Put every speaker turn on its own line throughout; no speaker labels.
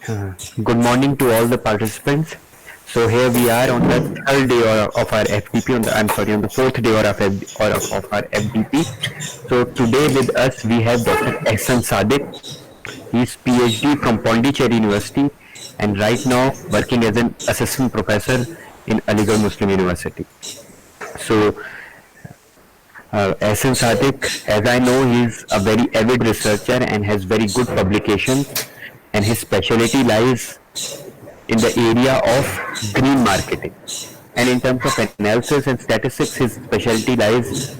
Good morning to all the participants. So here we are on the third day of our FDP. On the fourth day of our FDP. So today with us we have Dr. Ahsan Sadiq. He is PhD from Pondicherry University and right now working as an assistant professor in Aligarh Muslim University. So Ahsan Sadiq, as I know, he is a very avid researcher and has very good publications, and his specialty lies in the area of green marketing. And in terms of analysis and statistics, his specialty lies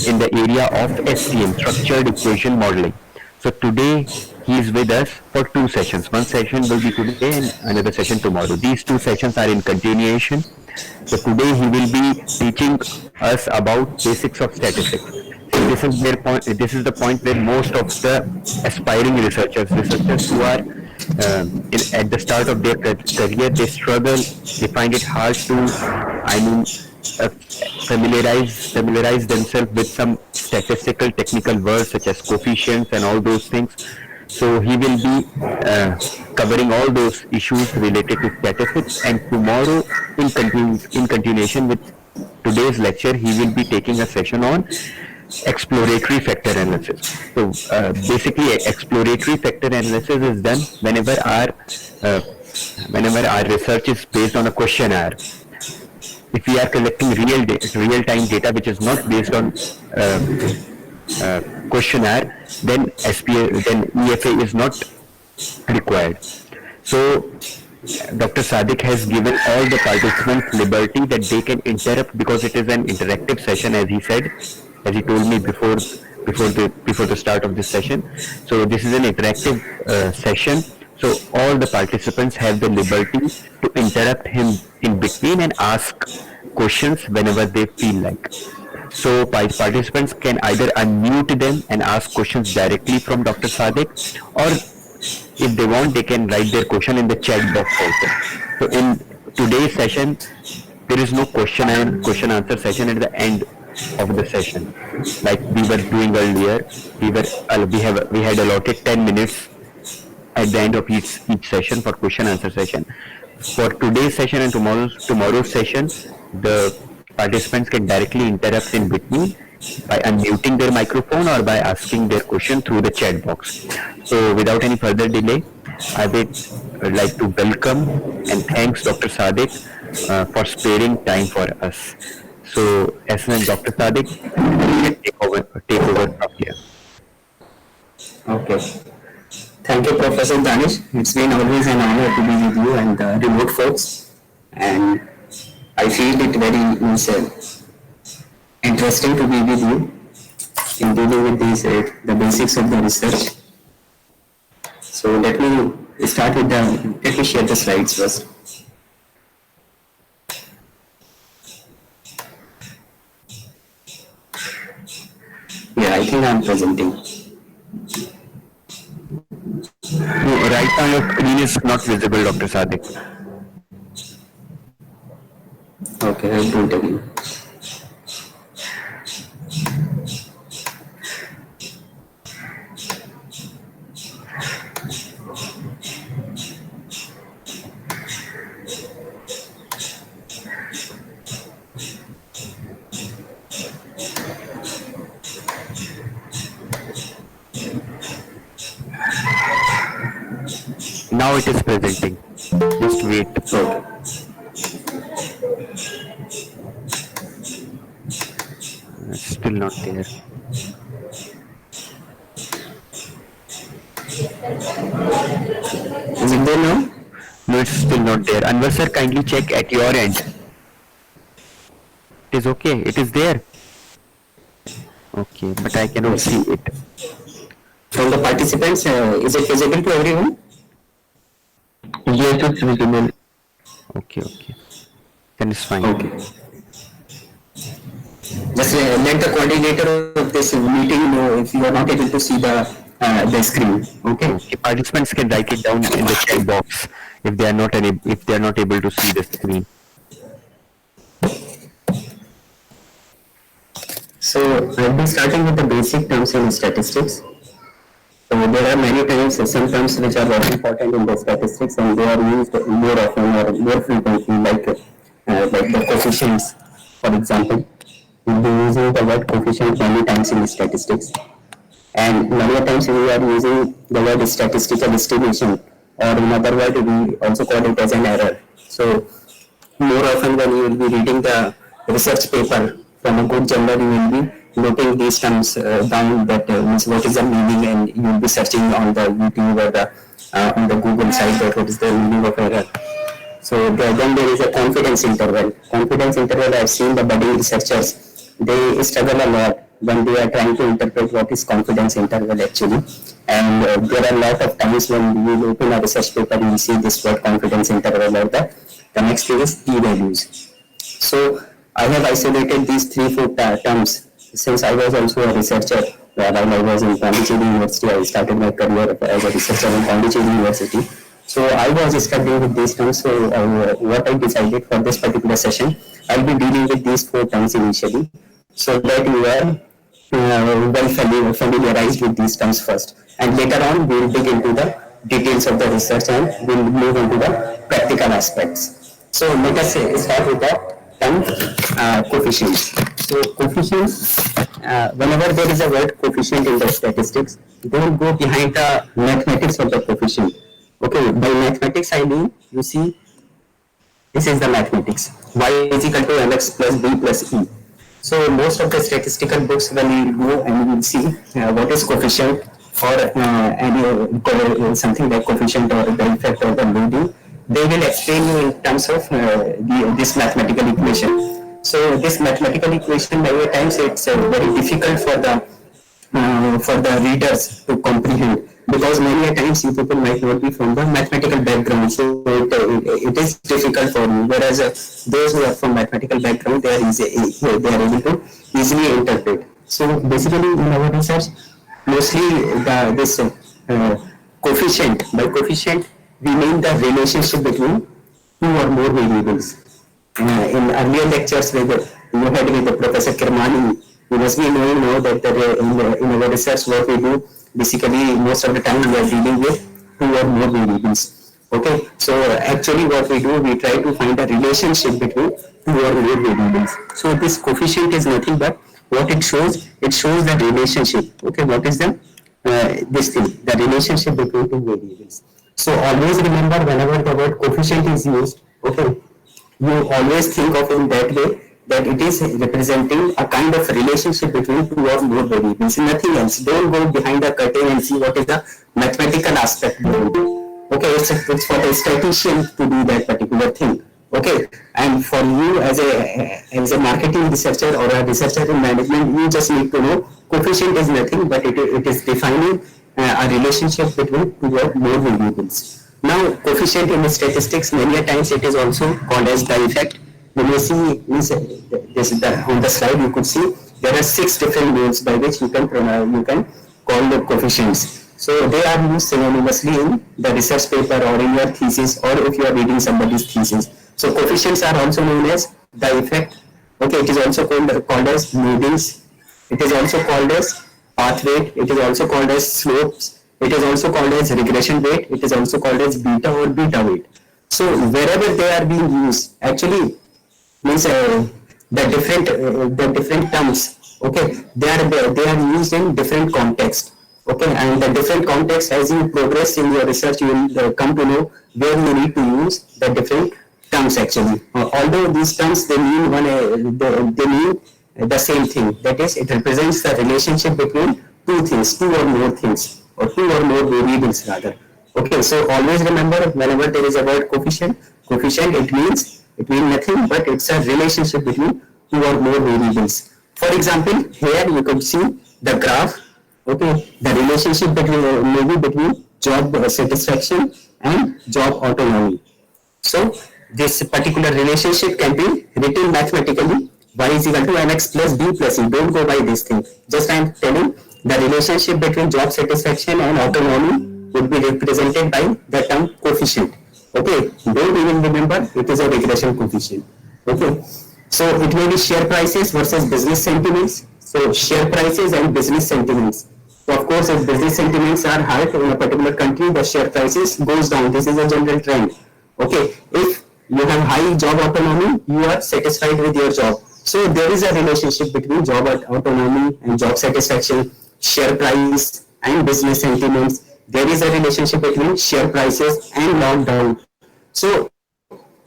in the area of SEM, structured equation modeling. So today he is with us for two sessions. One session will be today and another session tomorrow. These two sessions are in continuation. So today he will be teaching us about basics of statistics. So this is their point. This is the point where most of the aspiring researchers who are at the start of their career, they struggle. They find it hard to, uh, familiarize themselves with some statistical technical words such as coefficients and all those things. So he will be covering all those issues related to statistics, and tomorrow in continuation with today's lecture, he will be taking a session on exploratory factor analysis. So basically, exploratory factor analysis is done uh, whenever our research is based on a questionnaire. If we are collecting real time data which is not based on questionnaire, then EFA is not required. So Dr. Sadiq has given all the participants liberty that they can interrupt because it is an interactive session, as he said, as he told me before the start of this session. So this is an interactive session. So all the participants have the liberty to interrupt him in between and ask questions whenever they feel like. So participants can either unmute them and ask questions directly from Dr. Sadiq, or if they want, they can write their question in the chat box also. So in today's session, there is no question answer session at the end of the session, like we were doing earlier. We had allotted 10 minutes at the end of each session for question answer session. For today's session and tomorrow's session, the participants can directly interrupt in between by unmuting their microphone or by asking their question through the chat box. So without any further delay, I would like to welcome and thanks Dr. Sadiq for sparing time for us. So as an Dr. Sadiq, you can take over from here.
Okay. Thank you, Professor Danish. It's been always an honor to be with you and the remote folks. And I feel it very interesting to be with you in dealing with these the basics of the research. So let me start with let me share the slides first. Yeah, I think I'm presenting.
No, right now your screen is not visible, Dr. Sadiq.
Okay, I'll do it again.
Now it is presenting. Just wait.
Okay.
Still not there.
Is it there now?
No, it's still not there. Anwar sir, kindly check at your end. It is okay. It is there. Okay, but I cannot see it.
From the participants, is it visible to everyone?
Yes, it's visible. Okay. Then it's fine.
Okay. Just let the coordinator of this meeting know if you are not able to see the screen. Okay.
Participants can write it down in the chat box if they are not able to see the screen.
So I'll be starting with the basic terms in statistics. So there are many terms, some terms which are very important in the statistics, and they are used more often or more frequently, like the coefficients, for example. We'll be using the word coefficient many times in statistics, and many times we are using the word statistical estimation, or in other word we also call it as an error. So more often when you will be reading the research paper from a good journal, you will be noting these terms down, that means what is the meaning, and you will be searching on the YouTube or the on the Google site that what is the meaning of error. So then there is a confidence interval. Confidence interval, I have seen the budding researchers, they struggle a lot when they are trying to interpret what is confidence interval actually. And there are a lot of times when you open a research paper, you will see this word confidence interval or the next thing is p-values. So I have isolated these 3-4 terms since I was also a researcher. While I was in Pondicherry University, I started my career as a researcher in Pondicherry University. So I was studying with these terms. So what I decided for this particular session, I'll be dealing with these 4 terms initially, so that you are well familiarized with these terms first, and later on we will dig into the details of the research and we'll move into the practical aspects. So let us start with the term coefficients. So coefficients, whenever there is a word coefficient in the statistics, don't go behind the mathematics of the coefficient. Okay, by mathematics I mean, you see, this is the mathematics. Y is equal to mx plus b plus e. So most of the statistical books, when you go and you will see what is coefficient, or something like coefficient or the effect or the loading, they will explain you in terms of this mathematical equation. So this mathematical equation, many times it's very difficult for the readers to comprehend, because many times you people might not be from the mathematical background, so it is difficult for you. Whereas those who are from mathematical background, they are able to easily interpret. So basically, in our research, mostly this coefficient. By coefficient, we mean the relationship between 2 or more variables. In earlier lectures you had with the Professor Kirmani, you must be knowing now that in our research what we do, basically most of the time we are dealing with 2 or more variables. Okay, so actually what we do, we try to find a relationship between 2 or more variables. So this coefficient is nothing but what it shows the relationship. Okay, what is the this thing, the relationship between 2 variables. So always remember, whenever the word coefficient is used, okay, you always think of in that way, that it is representing a kind of relationship between 2 or more variables, nothing else. Don't go behind the curtain and see what is the mathematical aspect behind it. Okay, it's for the statistician to do that particular thing. Okay, and for you as a marketing researcher or a researcher in management, you just need to know coefficient is nothing but it is defining a relationship between 2 or more variables. Now, coefficient in statistics, many times it is also called as the effect. When you see on the slide, you could see there are 6 different ways by which you can call the coefficients. So they are used synonymously in the research paper or in your thesis, or if you are reading somebody's thesis. So coefficients are also known as the effect. Okay, it is also called as loadings. It is also called as path weight. It is also called as slopes. It is also called as regression weight. It is also called as beta or beta weight. So wherever they are being used, actually means the different terms. Okay, they are used in different contexts. Okay, and the different context, as you progress in your research, you will come to know where you need to use the different terms actually. Although these terms, they mean they mean the same thing. That is, it represents the relationship between 2 things, 2 or more things, or 2 or more variables rather. Okay, so always remember, whenever there is a word coefficient, it means nothing but it's a relationship between 2 or more variables. For example, here you could see the graph. Okay, the relationship between job satisfaction and job autonomy. So this particular relationship can be written mathematically. Y is equal to mx plus b plus e. Don't go by this thing. Just I am telling, the relationship between job satisfaction and autonomy would be represented by the term coefficient. Okay, don't even remember, it is a regression coefficient. Okay, so it may be share prices versus business sentiments. So share prices and business sentiments. So of course, if business sentiments are hurt in a particular country, the share prices goes down. This is a general trend. Okay, if you have high job autonomy, you are satisfied with your job. So there is a relationship between job autonomy and job satisfaction, share price and business sentiments. There is a relationship between share prices and lockdown. So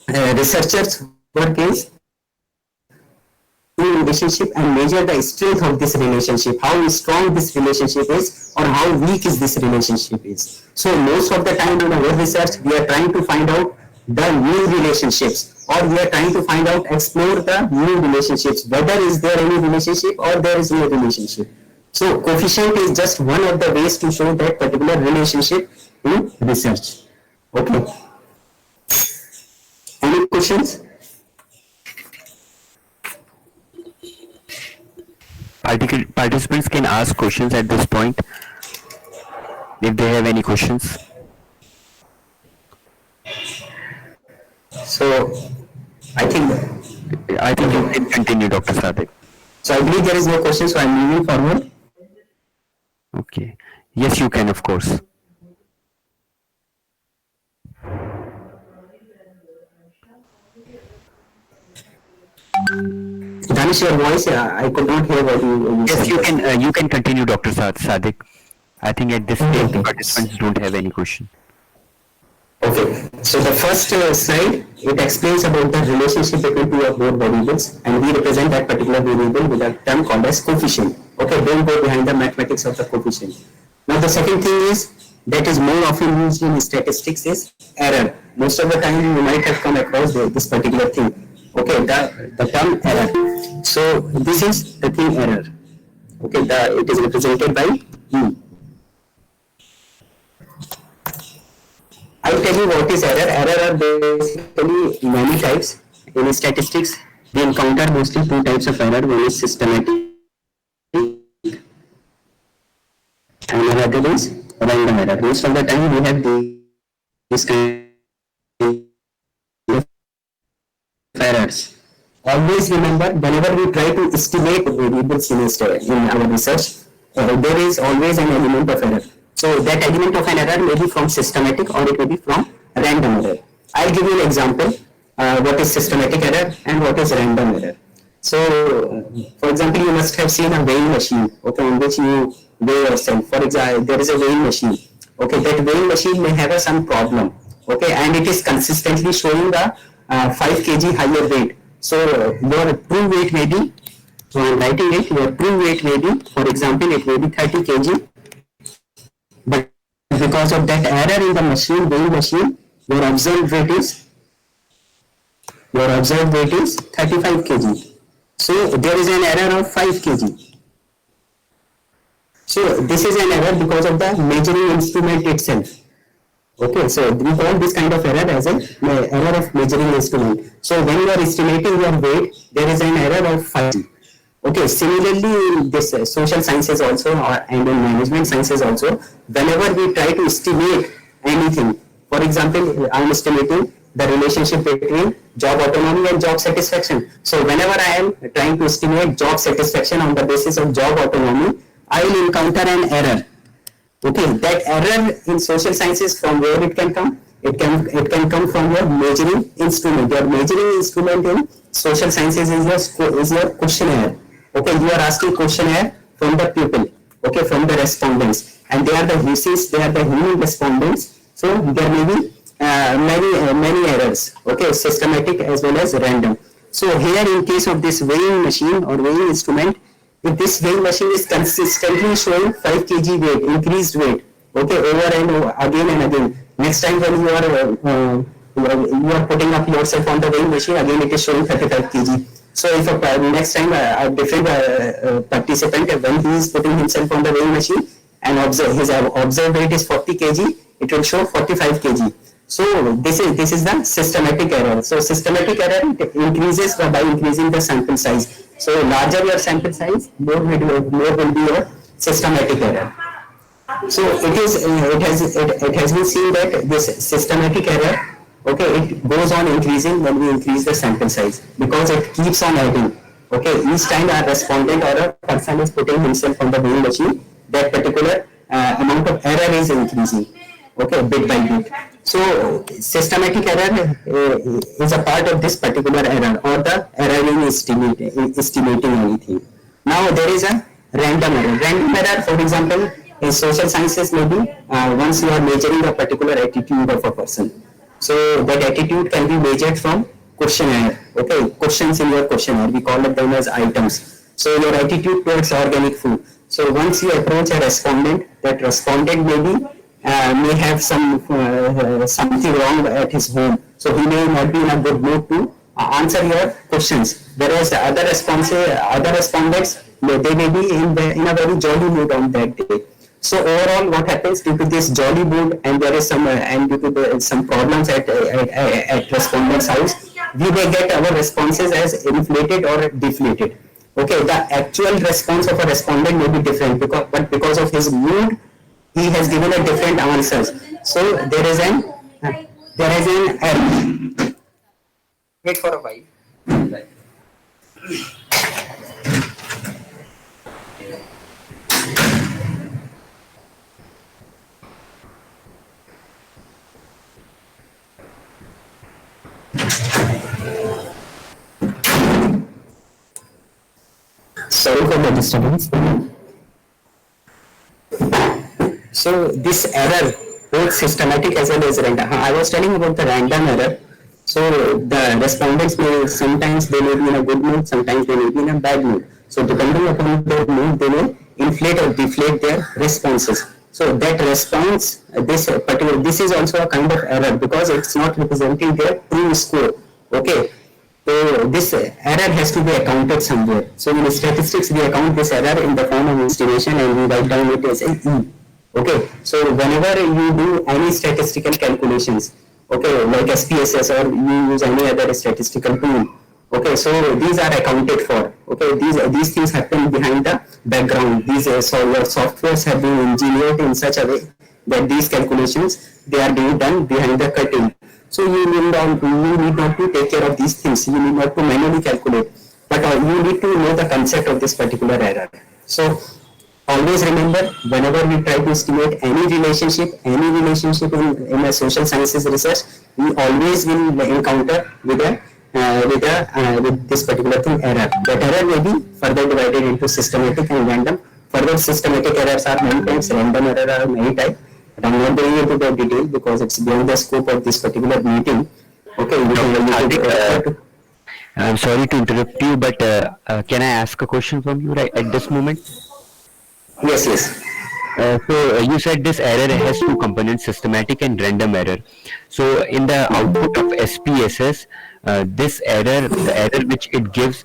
researchers work is relationship and measure the strength of this relationship, how strong this relationship is or how weak is this relationship is. So most of the time in our research, we are trying to find out the new relationships, or we are trying to find out, explore the new relationships, whether is there any relationship or there is no relationship. So coefficient is just one of the ways to show that particular relationship in research. Okay. Any questions?
Participants can ask questions at this point if they have any questions.
So I think
you can continue, Dr. Sadiq.
so. I believe there is no question, so I'm moving forward.
Okay. Yes, you can, of course.
Danish, your voice, I could not hear what you
Yes,
said.
you can continue, Dr. Sadiq. I think at this stage the participants don't have any question.
Okay, so the first slide, it explains about the relationship between two or more variables, and we represent that particular variable with a term called as coefficient. Okay, don't go behind the mathematics of the coefficient. Now the second thing is, that is more often used in statistics, is error. Most of the time you might have come across this particular thing. Okay, the term error. So this is the thing error. Okay, it is represented by E. I'll tell you what is error. Error are basically many types. In statistics, we encounter mostly two types of error. One is systematic and another is random error. Most of the time we have these kind of errors. Always remember, whenever we try to estimate variables in our research, there is always an element of error. So that element of an error may be from systematic or it may be from random error. I'll give you an example, what is systematic error and what is random error. So, for example, you must have seen a weighing machine, okay, in which you weigh yourself. For example, there is a weighing machine. Okay, that weighing machine may have some problem. Okay, and it is consistently showing the 5 kg higher weight. So your true weight may be, so I'm writing it, your true weight may be, for example, it may be 30 kg. But because of that error in the machine, weighing machine, your observed weight is 35 kg. So there is an error of 5 kg. So this is an error because of the measuring instrument itself. Okay, so we call this kind of error as an error of measuring instrument. So when you are estimating your weight, there is an error of 5 kg. Okay, similarly in this social sciences also and in management sciences also, whenever we try to estimate anything, for example, I am estimating the relationship between job autonomy and job satisfaction. So whenever I am trying to estimate job satisfaction on the basis of job autonomy, I will encounter an error. Okay, that error in social sciences, from where it can come? It can come from your measuring instrument. Your measuring instrument in social sciences is your questionnaire. Okay, you are asking questionnaire from the people, okay, from the respondents, and they are the VCs, they are the human respondents. So there may be many errors, okay, systematic as well as random. So here in case of this weighing machine or weighing instrument, if this weighing machine is consistently showing 5 kg weight, increased weight, okay, over and over, again and again. Next time when you are putting up yourself on the weighing machine, again it is showing 35 kg. So if next time a different participant, when he is putting himself on the weighing machine and his observed weight is 40 kg, it will show 45 kg. So this is the systematic error. So systematic error increases by increasing the sample size. So larger your sample size, more will be your systematic error. So it has been seen that this systematic error, okay, it goes on increasing when we increase the sample size, because it keeps on adding. Okay, each time a respondent or a person is putting himself on the weighing machine, that particular amount of error is increasing, okay, bit by bit. So systematic error is a part of this particular error, or the error in estimating anything. Now there is a random error. Random error, for example, in social sciences, maybe once you are measuring a particular attitude of a person. So that attitude can be measured from questionnaire. Okay, questions in your questionnaire, we call it them as items. So your attitude towards organic food. So once you approach a respondent, that respondent may have something wrong at his home. So he may not be in a good mood to answer your questions. Whereas the other respondents, they may be in a very jolly mood on that day. So overall, what happens due to this jolly mood, and there is and due to some problems at respondent's house, we may get our responses as inflated or deflated. Okay, the actual response of a respondent may be different, but because of his mood, he has given a different answers. So there is an error. Wait for a while. Sorry for the disturbance. So this error, both systematic as well as random. I was telling about the random error. So the respondents sometimes they may be in a good mood, sometimes they may be in a bad mood. So depending upon their mood, they may inflate or deflate their responses. So that response, this is also a kind of error, because it's not representing their true score. Okay. So this error has to be accounted somewhere. So in statistics, we account this error in the form of estimation, and we write down it as an E. Okay. So whenever you do any statistical calculations, okay, like SPSS, or you use any other statistical tool, okay, so these are accounted for. Okay, these things happen behind the background. These your softwares have been engineered in such a way that these calculations, they are being done behind the curtain. So you need not to take care of these things. You need not to manually calculate, but you need to know the concept of this particular error. So always remember, whenever we try to estimate any relationship in a social sciences research, we always will encounter with this particular thing, error. That error may be further divided into systematic and random. Further, systematic errors are many types, random error are many types. But I'm not going into the detail because it's beyond the scope of this particular meeting. Okay,
I'm sorry to interrupt you, but can I ask a question from you right at this moment?
Yes.
So you said this error has two components, systematic and random error. So in the output of SPSS, this error, the error which it gives,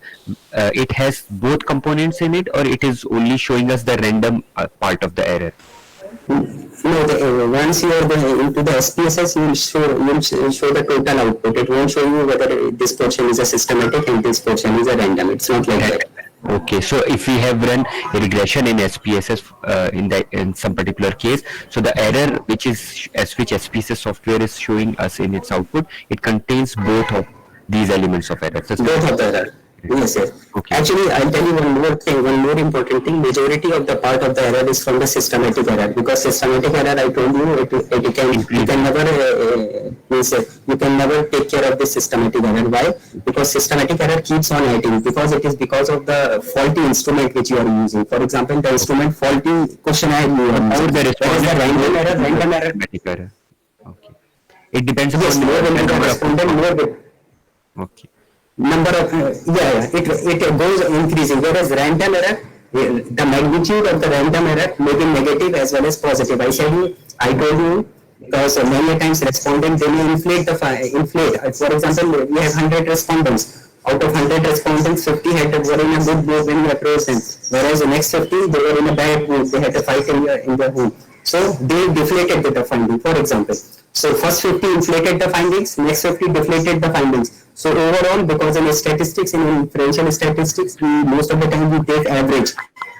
it has both components in it, or it is only showing us the random part of the error?
No, once you are into the SPSS, you will show the total output. It won't show you whether this portion is a systematic and this portion is a random. It's not like that.
Okay, so if we have run a regression in SPSS in some particular case, so the error which SPSS software is showing us in its output, it contains both of these elements of error.
Both of the error. Yes. Okay. Actually, I'll tell you one more important thing. Majority of the part of the error is from the systematic error, because systematic error, I told you, you can never take care of this systematic error. Why? Because systematic error keeps on adding, because it is because of the faulty instrument which you are using. For example, the instrument faulty questionnaire you are using. There is the random error.
Okay. It depends on
the respondent.
Okay.
Number of it goes increasing, whereas random error, the magnitude of the random error may be negative as well as positive. I told you, because many times respondents, they may inflate. For example, we have 100 respondents. Out of 100 respondents, 50 were in a good mood when you approach them, whereas the next 50, they were in a bad mood. They had a fight in their home. So they deflated with the finding, for example. So first 50 inflated the findings, next 50 deflated the findings. So overall, because in statistics, in inferential statistics, most of the time we take average.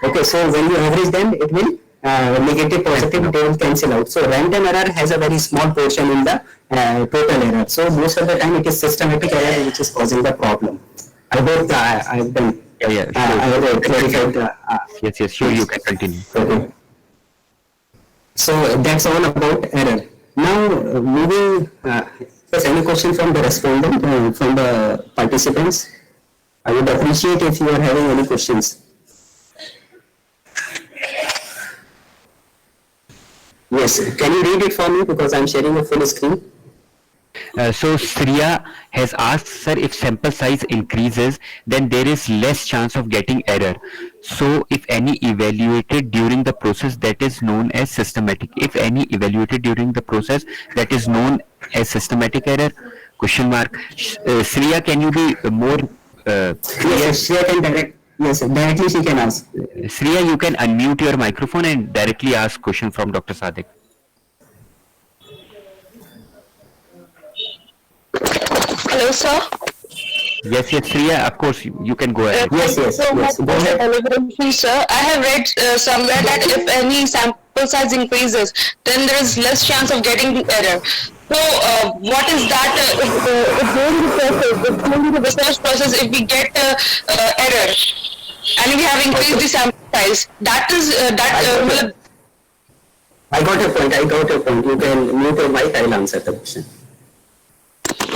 Okay, so when you average them, it will negative, positive, they will cancel out. So random error has a very small portion in the total error. So most of the time it is systematic error which is causing the problem. I hope I have done.
Sure.
I have clarified.
Yes, sure, you can continue.
Okay. So that's all about error. Now moving, yes, any question from the respondent, from the participants? I would appreciate if you are having any questions. Yes, can you read it for me because I'm sharing a full screen?
So Sriya has asked, sir, if sample size increases, then there is less chance of getting error. So if any evaluated during the process, that is known as systematic. If any evaluated during the process, that is known as systematic error? Question mark. Sriya, can you be more
Yes,
clear?
she can direct. Yes, directly she can ask.
Sriya, you can unmute your microphone and directly ask question from Dr. Sadiq.
Hello, sir.
Yes, yes, Sriya, of course, you can go ahead.
Yes,
Thank you
yes,
so much
yes.
for
Go
the
ahead.
elaboration, sir. I have read somewhere that if any sample size increases, then there is less chance of getting the error. So, what is that? If during the process, if during the research process, if we get error and we have increased the sample size, that is
I got your point. I got your point. You can mute your mic. I'll answer the question.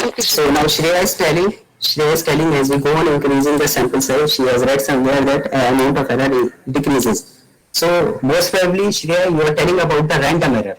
okay,
So now Shreya is telling as we go on increasing the sample size, she has read somewhere that amount of error decreases. So most probably, Shreya, you are telling about the random error.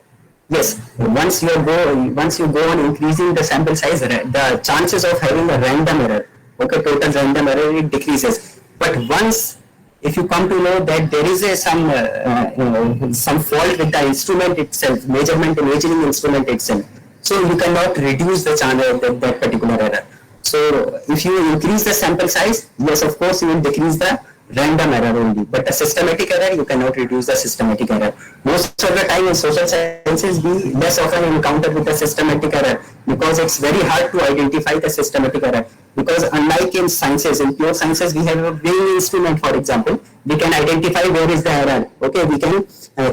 Yes, once you go on increasing the sample size, the chances of having a random error, okay, total random error, it decreases. But once if you come to know that there is some fault with the instrument itself, measurement and measuring instrument itself, so you cannot reduce the chance of that particular error. So if you increase the sample size, yes, of course you will decrease the random error only, but the systematic error you cannot reduce the systematic error. Most of the time in social sciences we less often encounter with the systematic error because it's very hard to identify the systematic error, because unlike in sciences, in pure sciences we have a weighing instrument, for example, we can identify where is the error, okay, we can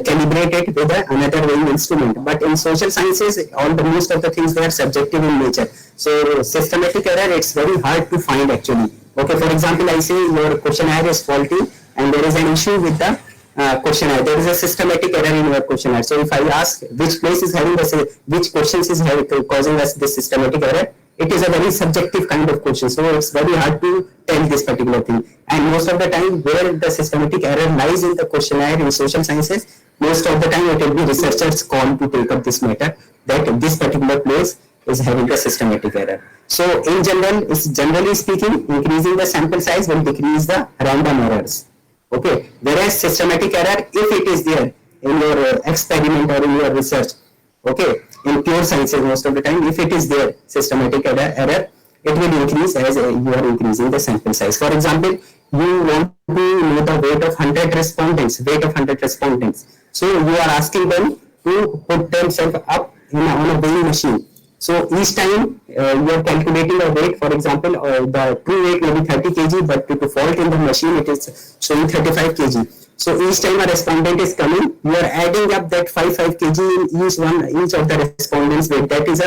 calibrate it with another weighing instrument. But in social sciences, most of the things they are subjective in nature. So systematic error, it's very hard to find actually. Okay, for example, I say your questionnaire is faulty and there is an issue with the questionnaire. There is a systematic error in your questionnaire. So if I ask which place is having which questions is causing us this systematic error, it is a very subjective kind of question. So it's very hard to tell this particular thing. And most of the time, where the systematic error lies in the questionnaire in social sciences, most of the time it will be researchers' call to take up this matter that this particular place is having a systematic error. So in general, generally speaking, increasing the sample size will decrease the random errors. Okay, whereas systematic error, if it is there in your experiment or in your research, okay, in pure sciences most of the time, if it is there systematic error, it will increase as you are increasing the sample size. For example, you want to know the weight of 100 respondents. So you are asking them to put themselves up on a weighing machine. So each time you are calculating a weight, for example, the true weight may be 30 kg, but due to fault in the machine, it is showing 35 kg. So each time a respondent is coming, you are adding up that 5 kg in each of the respondents' weight. That is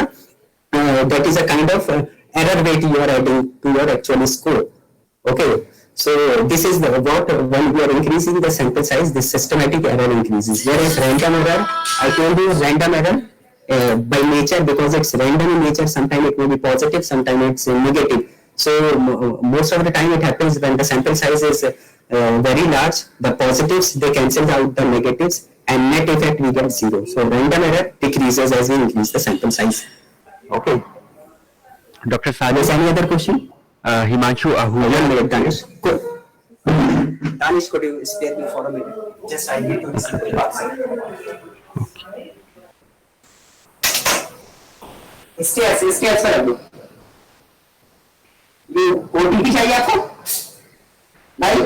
a kind of error weight you are adding to your actual score. Okay. So this is what when we are increasing the sample size, the systematic error increases. Whereas random error, I told you random error by nature, because it's random in nature, sometimes it may be positive, sometimes it's negative. So most of the time it happens when the sample size is very large, the positives they cancel out the negatives and net effect we get zero. So random error decreases as we increase the sample size. Okay.
Dr.
Is
Sadiq,
any other question?
Himanshu Ahuja.
1 minute, Danish. Danish, could you spare me for a minute? Just I need to listen to the stage पर अभी ये OTP चाहिए आपको भाई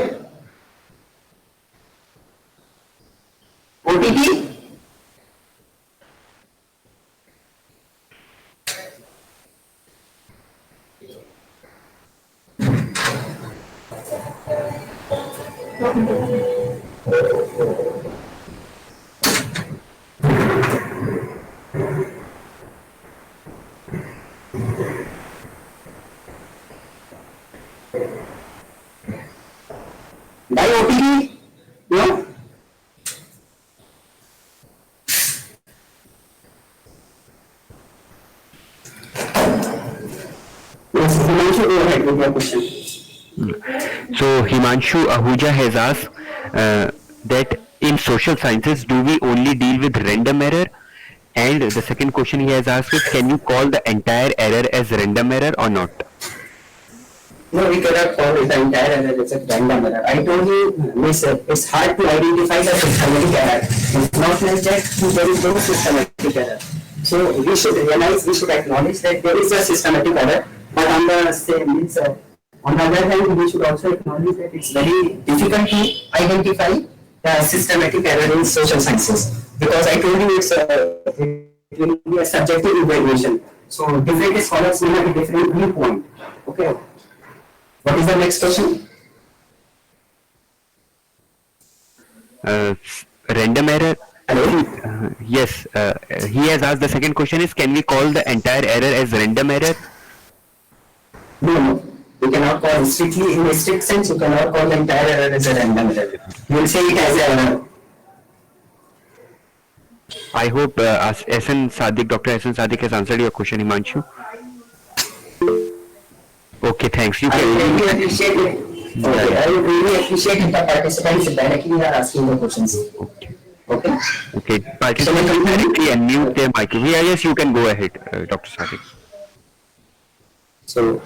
OTP भाई OTP no Yes, Himanshu, go ahead with your question.
So Himanshu Ahuja has asked that in social sciences, do we only deal with random error? And the second question he has asked is, can you call the entire error as random error or not?
No, we cannot call it the entire error as a random error. I told you, miss, it's hard to identify the systematic error. It's not like that there is no systematic error. So we should realize, we should acknowledge that there is a systematic error, but on the same means, on the other hand, we should also acknowledge that it's very difficult to identify the systematic error in social sciences, because I told you it will be a subjective evaluation. So different scholars will have a different viewpoint. Okay. What is the next question?
Random error.
Hello?
Yes, he has asked the second question is, can we call the entire error as random error?
No, you cannot call strictly in a strict sense. You cannot call the entire error as a random error. You will say it as a.
I hope Ahsan Sadiq, Dr. Ahsan Sadiq has answered your question, Himanshu. Okay, thanks. You
I
can.
really appreciate it. Okay, I would really appreciate if the participants directly are asking the questions.
Okay.
Okay.
Okay. Participants directly unmute their mic. Yeah, yes, you can go ahead, Dr. Sadiq.
So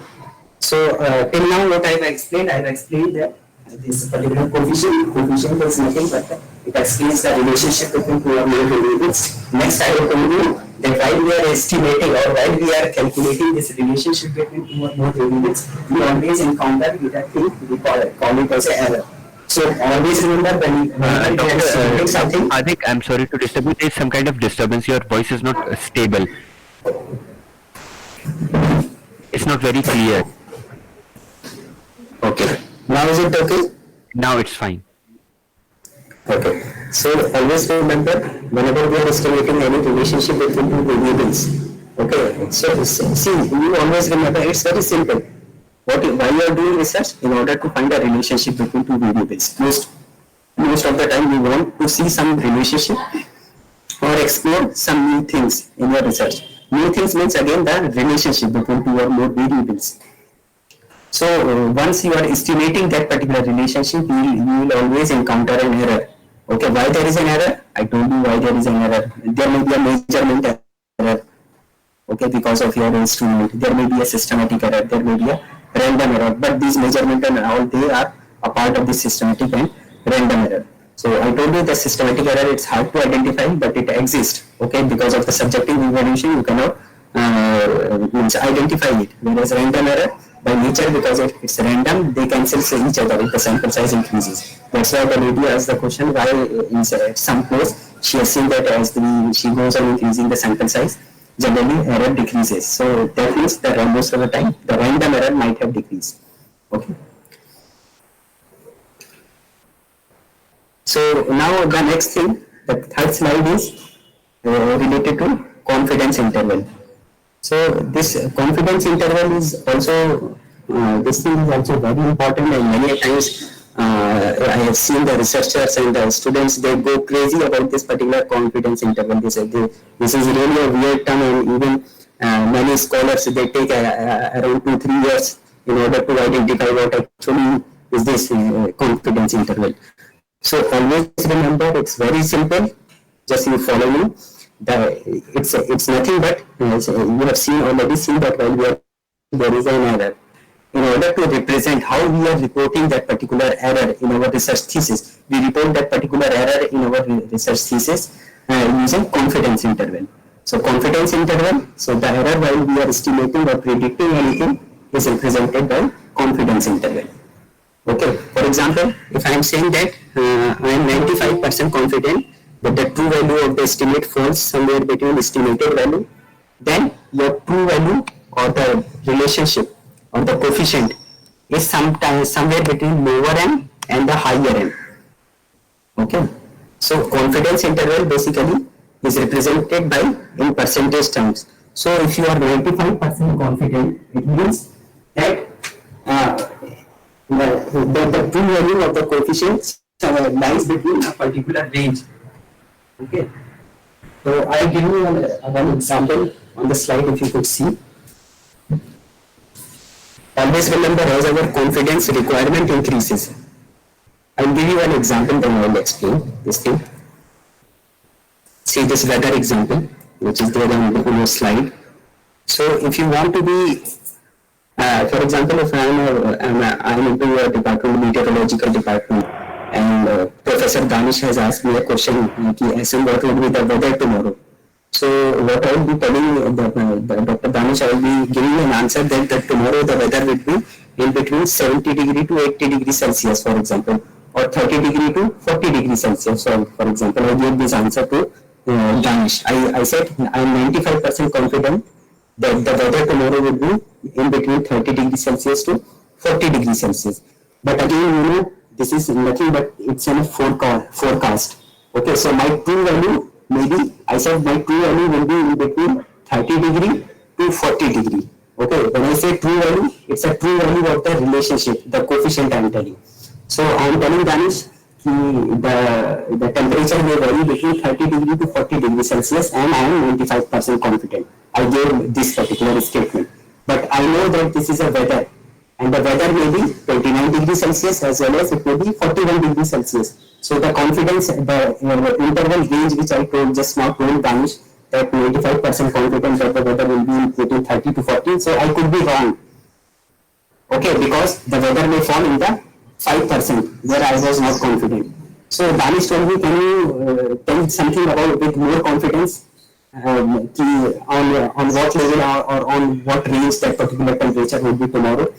till now what I have explained that this particular coefficient is nothing but it explains the relationship between two or more variables. Next I will tell you that while we are estimating or while we are calculating this relationship between two or more variables, we always encounter with a thing we call it as an error. So always remember when we are estimating something.
Sadiq, I'm sorry to disturb you. There's some kind of disturbance. Your voice is not stable. It's not very clear.
Okay. Now is it okay?
Now it's fine.
Okay. So always remember whenever we are estimating any relationship between two variables. Okay. So see, you always remember it's very simple. Why you are doing research? In order to find a relationship between two variables. Most of the time we want to see some relationship or explore some new things in your research. New things means again the relationship between two or more variables. So once you are estimating that particular relationship, you will always encounter an error. Okay, why there is an error? I told you why there is an error. There may be a measurement error. Okay, because of your instrument. There may be a systematic error. There may be a random error. But these measurements and all, they are a part of the systematic and random error. So I told you the systematic error, it's hard to identify, but it exists. Okay, because of the subjective evaluation, you cannot identify it. Whereas random error, by nature, because it's random, they cancel each other if the sample size increases. That's why the lady asked the question why at some place she has seen that as she goes on increasing the sample size, generally error decreases. So that means that most of the time the random error might have decreased. Okay. So now the next thing, the third slide is related to confidence interval. So this confidence interval is also, this thing is also very important, and many times I have seen the researchers and the students, they go crazy about this particular confidence interval. They say this is really a weird term, and even many scholars, they take around 2-3 years in order to identify what actually is this confidence interval. So always remember, it's very simple, just you follow me. It's nothing but you have already seen that while there is an error. In order to represent how we are reporting that particular error in our research thesis, we report that particular error in our research thesis using confidence interval. So confidence interval, so the error while we are estimating or predicting anything is represented by confidence interval. Okay, for example, if I am saying that I am 95% confident that the true value of the estimate falls somewhere between estimated value, then your true value or the relationship or the coefficient is somewhere between lower end and the higher end. Okay, so confidence interval basically is represented by in percentage terms. So if you are 95% confident, it means that the true value of the coefficient lies between a particular range. Okay, so I give you one example on the slide if you could see. Always remember, as our confidence requirement increases. I'll give you an example, then I'll explain this thing. See this weather example, which is there on the slide. So if you want to be, for example, if I'm into a department, meteorological department, and Professor Danish has asked me a question, Ahsan, what would be the weather tomorrow? So what I will be telling Dr. Danish, I will be giving an answer that tomorrow the weather will be in between 70 degree to 80 degrees Celsius, for example, or 30 degree to 40 degrees Celsius. So for example, I gave this answer to Danish. I said I am 95% confident that the weather tomorrow will be in between 30 degrees Celsius to 40 degrees Celsius. But again, this is nothing but it's a forecast. Okay, so my true value, maybe I said my true value will be in between 30 degree to 40 degree. Okay, when I say true value, it's a true value of the relationship, the coefficient I am telling. So I am telling Danish the temperature may vary between 30 degree to 40 degrees Celsius, and I am 95% confident. I gave this particular statement. But I know that this is a weather, and the weather may be 29 degrees Celsius as well as it may be 41 degrees Celsius. So the confidence, the interval range which I told just now told Danish that 95% confidence that the weather will be between 30 to 40. So I could be wrong. Okay, because the weather may fall in the 5% where I was not confident. So Danish told me, can you tell something about with more confidence on what level or on what range that particular temperature will be tomorrow.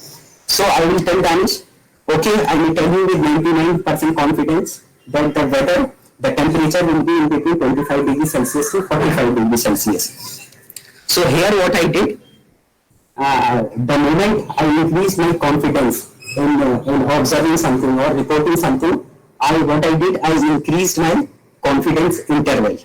So I will tell Danish, okay, I will tell you with 99% confidence that the weather, the temperature will be in between 25 degrees Celsius to 45 degrees Celsius. So here what I did, the moment I increased my confidence in observing something or reporting something, what I did, I increased my confidence interval.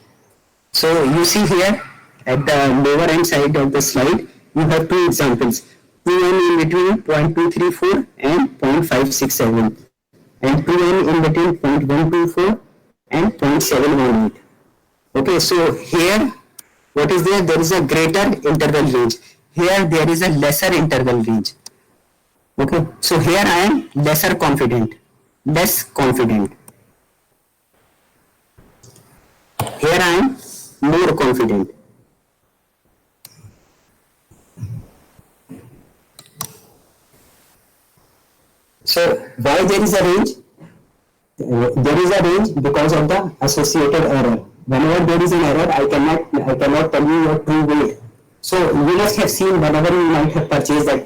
So you see here at the lower hand side of the slide, you have two examples. 2n in between 0.234 and 0.567 and 2n in between 0.124 and 0.718. Okay, so here what is there? There is a greater interval range. Here there is a lesser interval range. Okay, so here I am less confident. Here I am more confident. So why there is a range? There is a range because of the associated error. Whenever there is an error, I cannot tell you your true weight. So you must have seen whenever you might have purchased that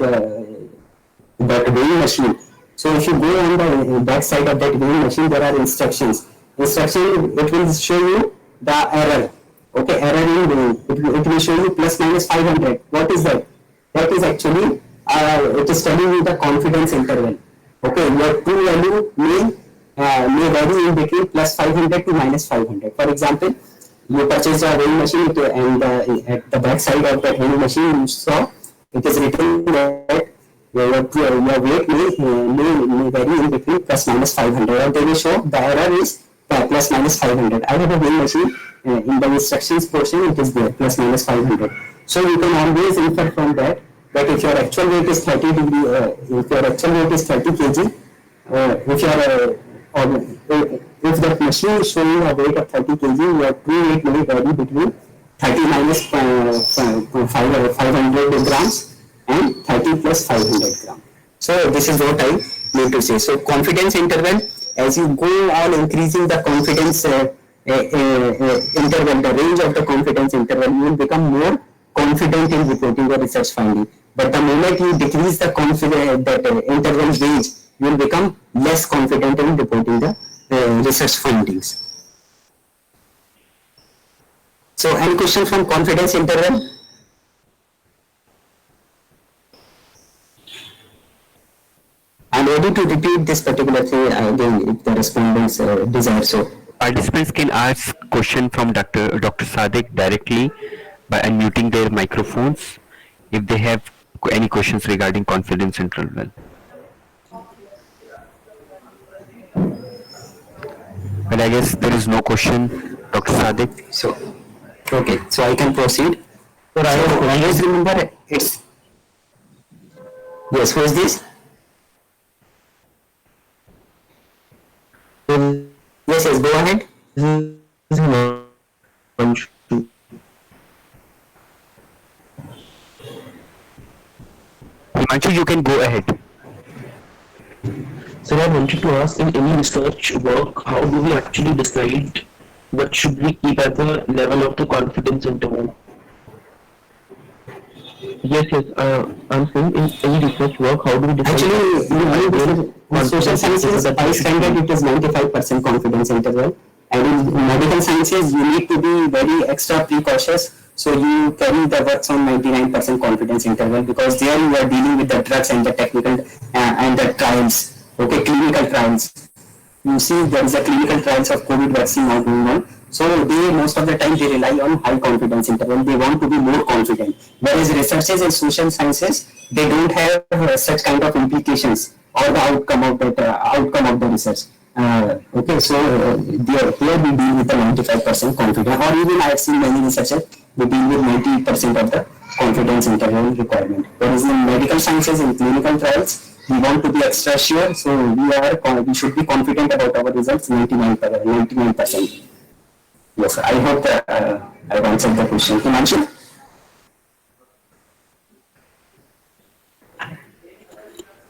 weighing machine. So if you go on the back side of that weighing machine, there are instructions. It will show you the error. Okay, error in weighing. It will show you plus minus 500. What is that? That is actually it is telling you the confidence interval. Okay, your true value may vary in between plus 500 to minus 500. For example, you purchase a weighing machine and at the back side of that weighing machine you saw it is written that your weight may vary in between plus minus 500, or they will show the error is plus minus 500. I have a weighing machine in the instructions portion, it is there plus minus 500. So you can always infer from that if your actual weight is 30 degree, if your actual weight is 30 kg, if that machine is showing a weight of 30 kg, your true weight may vary between 30 minus 500 grams and 30 plus 500 grams. So this is what I need to say. So confidence interval, as you go on increasing the confidence interval, the range of the confidence interval, you will become more confident in reporting your research finding. But the moment you decrease the confidence, that interval range, you will become less confident in reporting the research findings. So any question from confidence interval? I'm ready to repeat this particular thing again if the respondents desire so.
Participants can ask question from Dr. Sadiq directly by unmuting their microphones if they have any questions regarding confidence interval. Well, I guess there is no question, Dr. Sadiq.
So, okay, so I can proceed. So I always remember it's Yes, who is this? Yes, yes, go ahead.
This is Himanshu.
Himanshu, you can go ahead.
So I wanted to ask, in any research work, how do we actually decide what should we keep as the level of the confidence interval? Yes, I'm saying in any research work, how do we decide
Actually, in social sciences,
that
by
we should
standard
keep?
it is 95% confidence interval. And in medical sciences, you need to be very extra precautious. So you carry the works on 99% confidence interval, because there you are dealing with the drugs and the technical and the trials, okay, clinical trials. You see there is a clinical trials of COVID vaccine now going on. So they most of the time they rely on high confidence interval. They want to be more confident. Whereas researchers in social sciences, they don't have such kind of implications or the outcome of the research. Okay, so here we deal with the 95% confidence, or even I have seen many researchers they deal with 90% of the confidence interval requirement. Whereas in medical sciences, in clinical trials, we want to be extra sure, so we should be confident about our results 99%. Yes, I hope that I've answered the question. Himanshu?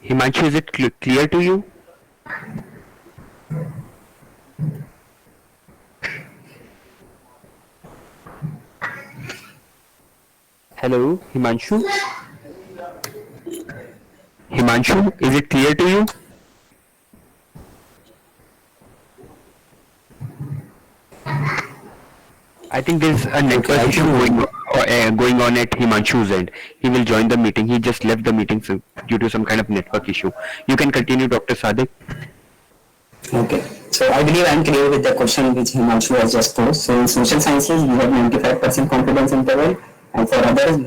Himanshu, is it clear to you? Hello, Himanshu? Himanshu, is it clear to you? I think there's a network issue going on at Himanshu's end. He will join the meeting. He just left the meeting due to some kind of network issue. You can continue, Dr. Sadiq.
Okay. So I believe I'm clear with the question which Himanshu has just posed. So in social sciences, we have 95% confidence interval, and for others,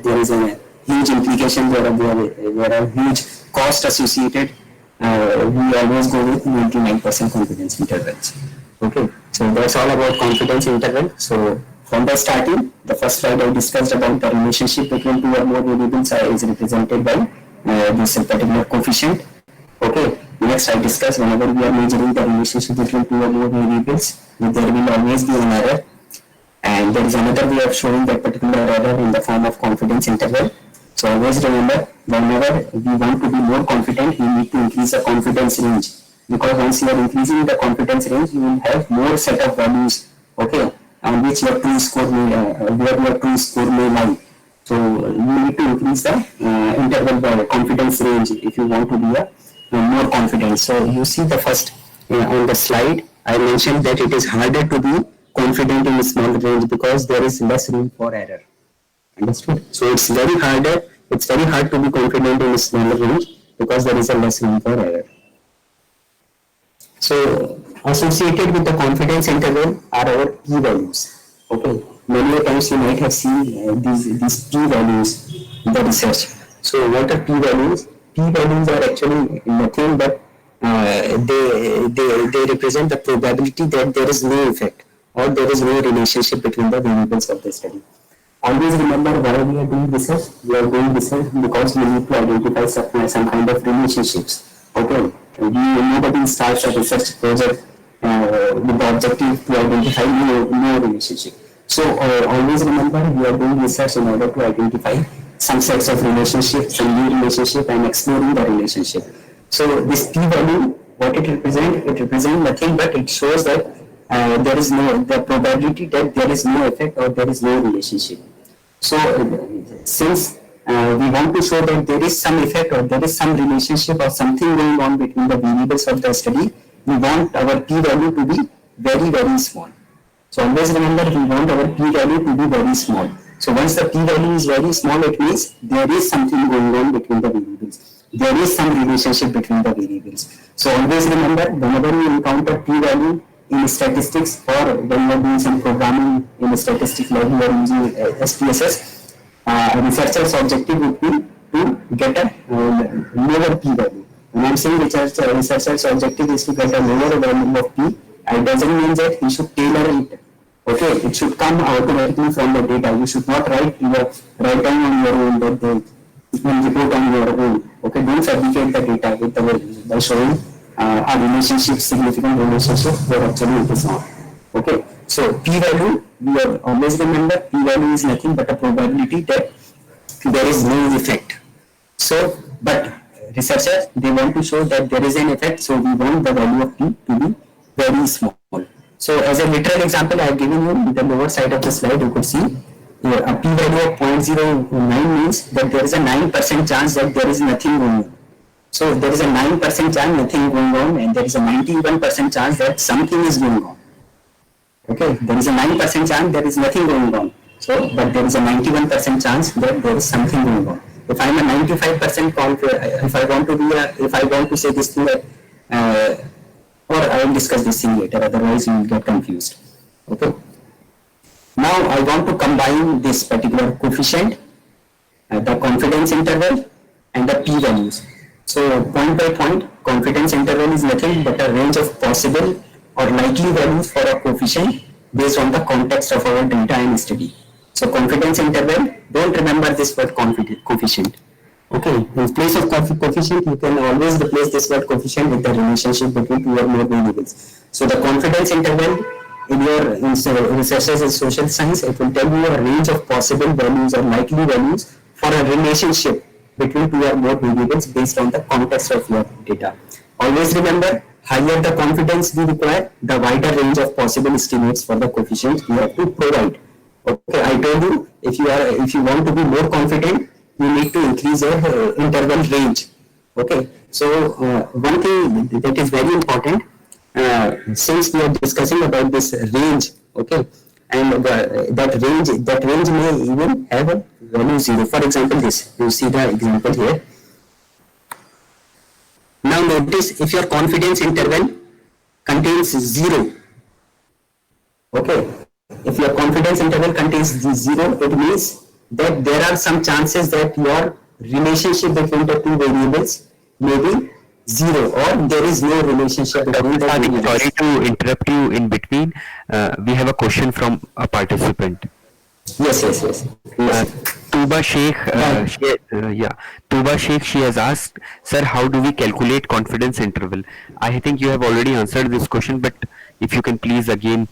there is a huge implication, there are huge costs associated. We always go with 99% confidence intervals. Okay. So that's all about confidence interval. So from the starting, the first slide I discussed about the relationship between two or more variables is represented by this particular coefficient. Okay. Next, I discuss whenever we are measuring the relationship between two or more variables, there will always be an error. And there is another way of showing that particular error in the form of confidence interval. So always remember, whenever we want to be more confident, we need to increase the confidence range. Because once you are increasing the confidence range, you will have more set of values, okay, on which your true score may lie. So you need to increase the interval by confidence range if you want to be more confident. So you see the first on the slide, I mentioned that it is harder to be confident in a small range because there is less room for error. Understood? So it's very hard to be confident in a smaller range because there is a less room for error. So associated with the confidence interval are our p-values. Okay, many times you might have seen these p-values in the research. So what are p-values? P-values are actually nothing but they represent the probability that there is no effect or there is no relationship between the variables of the study. Always remember why we are doing research. We are doing research because we need to identify some kind of relationships. Okay, nobody starts a research project with the objective to identify no relationship. So always remember we are doing research in order to identify some sets of relationships, some new relationship, and exploring the relationship. So this p-value, what it represents nothing but it shows that there is the probability that there is no effect or there is no relationship. So since we want to show that there is some effect or there is some relationship or something going on between the variables of the study, we want our p-value to be very, very small. So always remember we want our p-value to be very small. So once the p-value is very small, it means there is something going on between the variables. There is some relationship between the variables. So always remember whenever you encounter p-value in statistics or when you are doing some programming in statistics like you are using SPSS, a researcher's objective would be to get a lower p-value. When I am saying researcher's objective is to get a lower value of p, it doesn't mean that he should tailor it. Okay, it should come automatically from the data. You should not write down on your own that and report on your own. Okay, don't fabricate the data with by showing a relationship, significant relationship where actually it is not. Okay, so p-value, we have always remember p-value is nothing but a probability that there is no effect. So, but researchers, they want to show that there is an effect, so we want the value of p to be very small. So, as a literal example, I have given you in the lower side of the slide, you could see here a p-value of 0.09 means that there is a 9% chance that there is nothing going on. So, there is a 9% chance nothing going on, and there is a 91% chance that something is going on. Okay, there is a 9% chance there is nothing going on. So, but there is a 91% chance that there is something going on. If I am a 95% if I want to be if I want to say this thing, or I will discuss this thing later, otherwise you will get confused. Okay. Now I want to combine this particular coefficient, the confidence interval, and the p-values. So point by point, confidence interval is nothing but a range of possible or likely values for a coefficient based on the context of our data and study. So confidence interval, don't remember this word coefficient. Okay, in place of coefficient, you can always replace this word coefficient with the relationship between two or more variables. So the confidence interval in your researches in social science, it will tell you a range of possible values or likely values for a relationship between two or more variables based on the context of your data. Always remember, higher the confidence we require, the wider range of possible estimates for the coefficient we have to provide. Okay, I told you, if you want to be more confident, you need to increase your interval range. Okay, so one thing that is very important, since we are discussing about this range, okay, and that range may even have a value 0. For example, this, you see the example here. Now notice, if your confidence interval contains 0, okay, if your confidence interval contains 0, it means that there are some chances that your relationship between the two variables may be 0, or there is no relationship between the variables.
Sorry to interrupt you in between. We have a question from a participant.
Yes.
Tuba Sheikh, Tuba Sheikh, she has asked, sir, how do we calculate confidence interval? I think you have already answered this question, but if you can please again.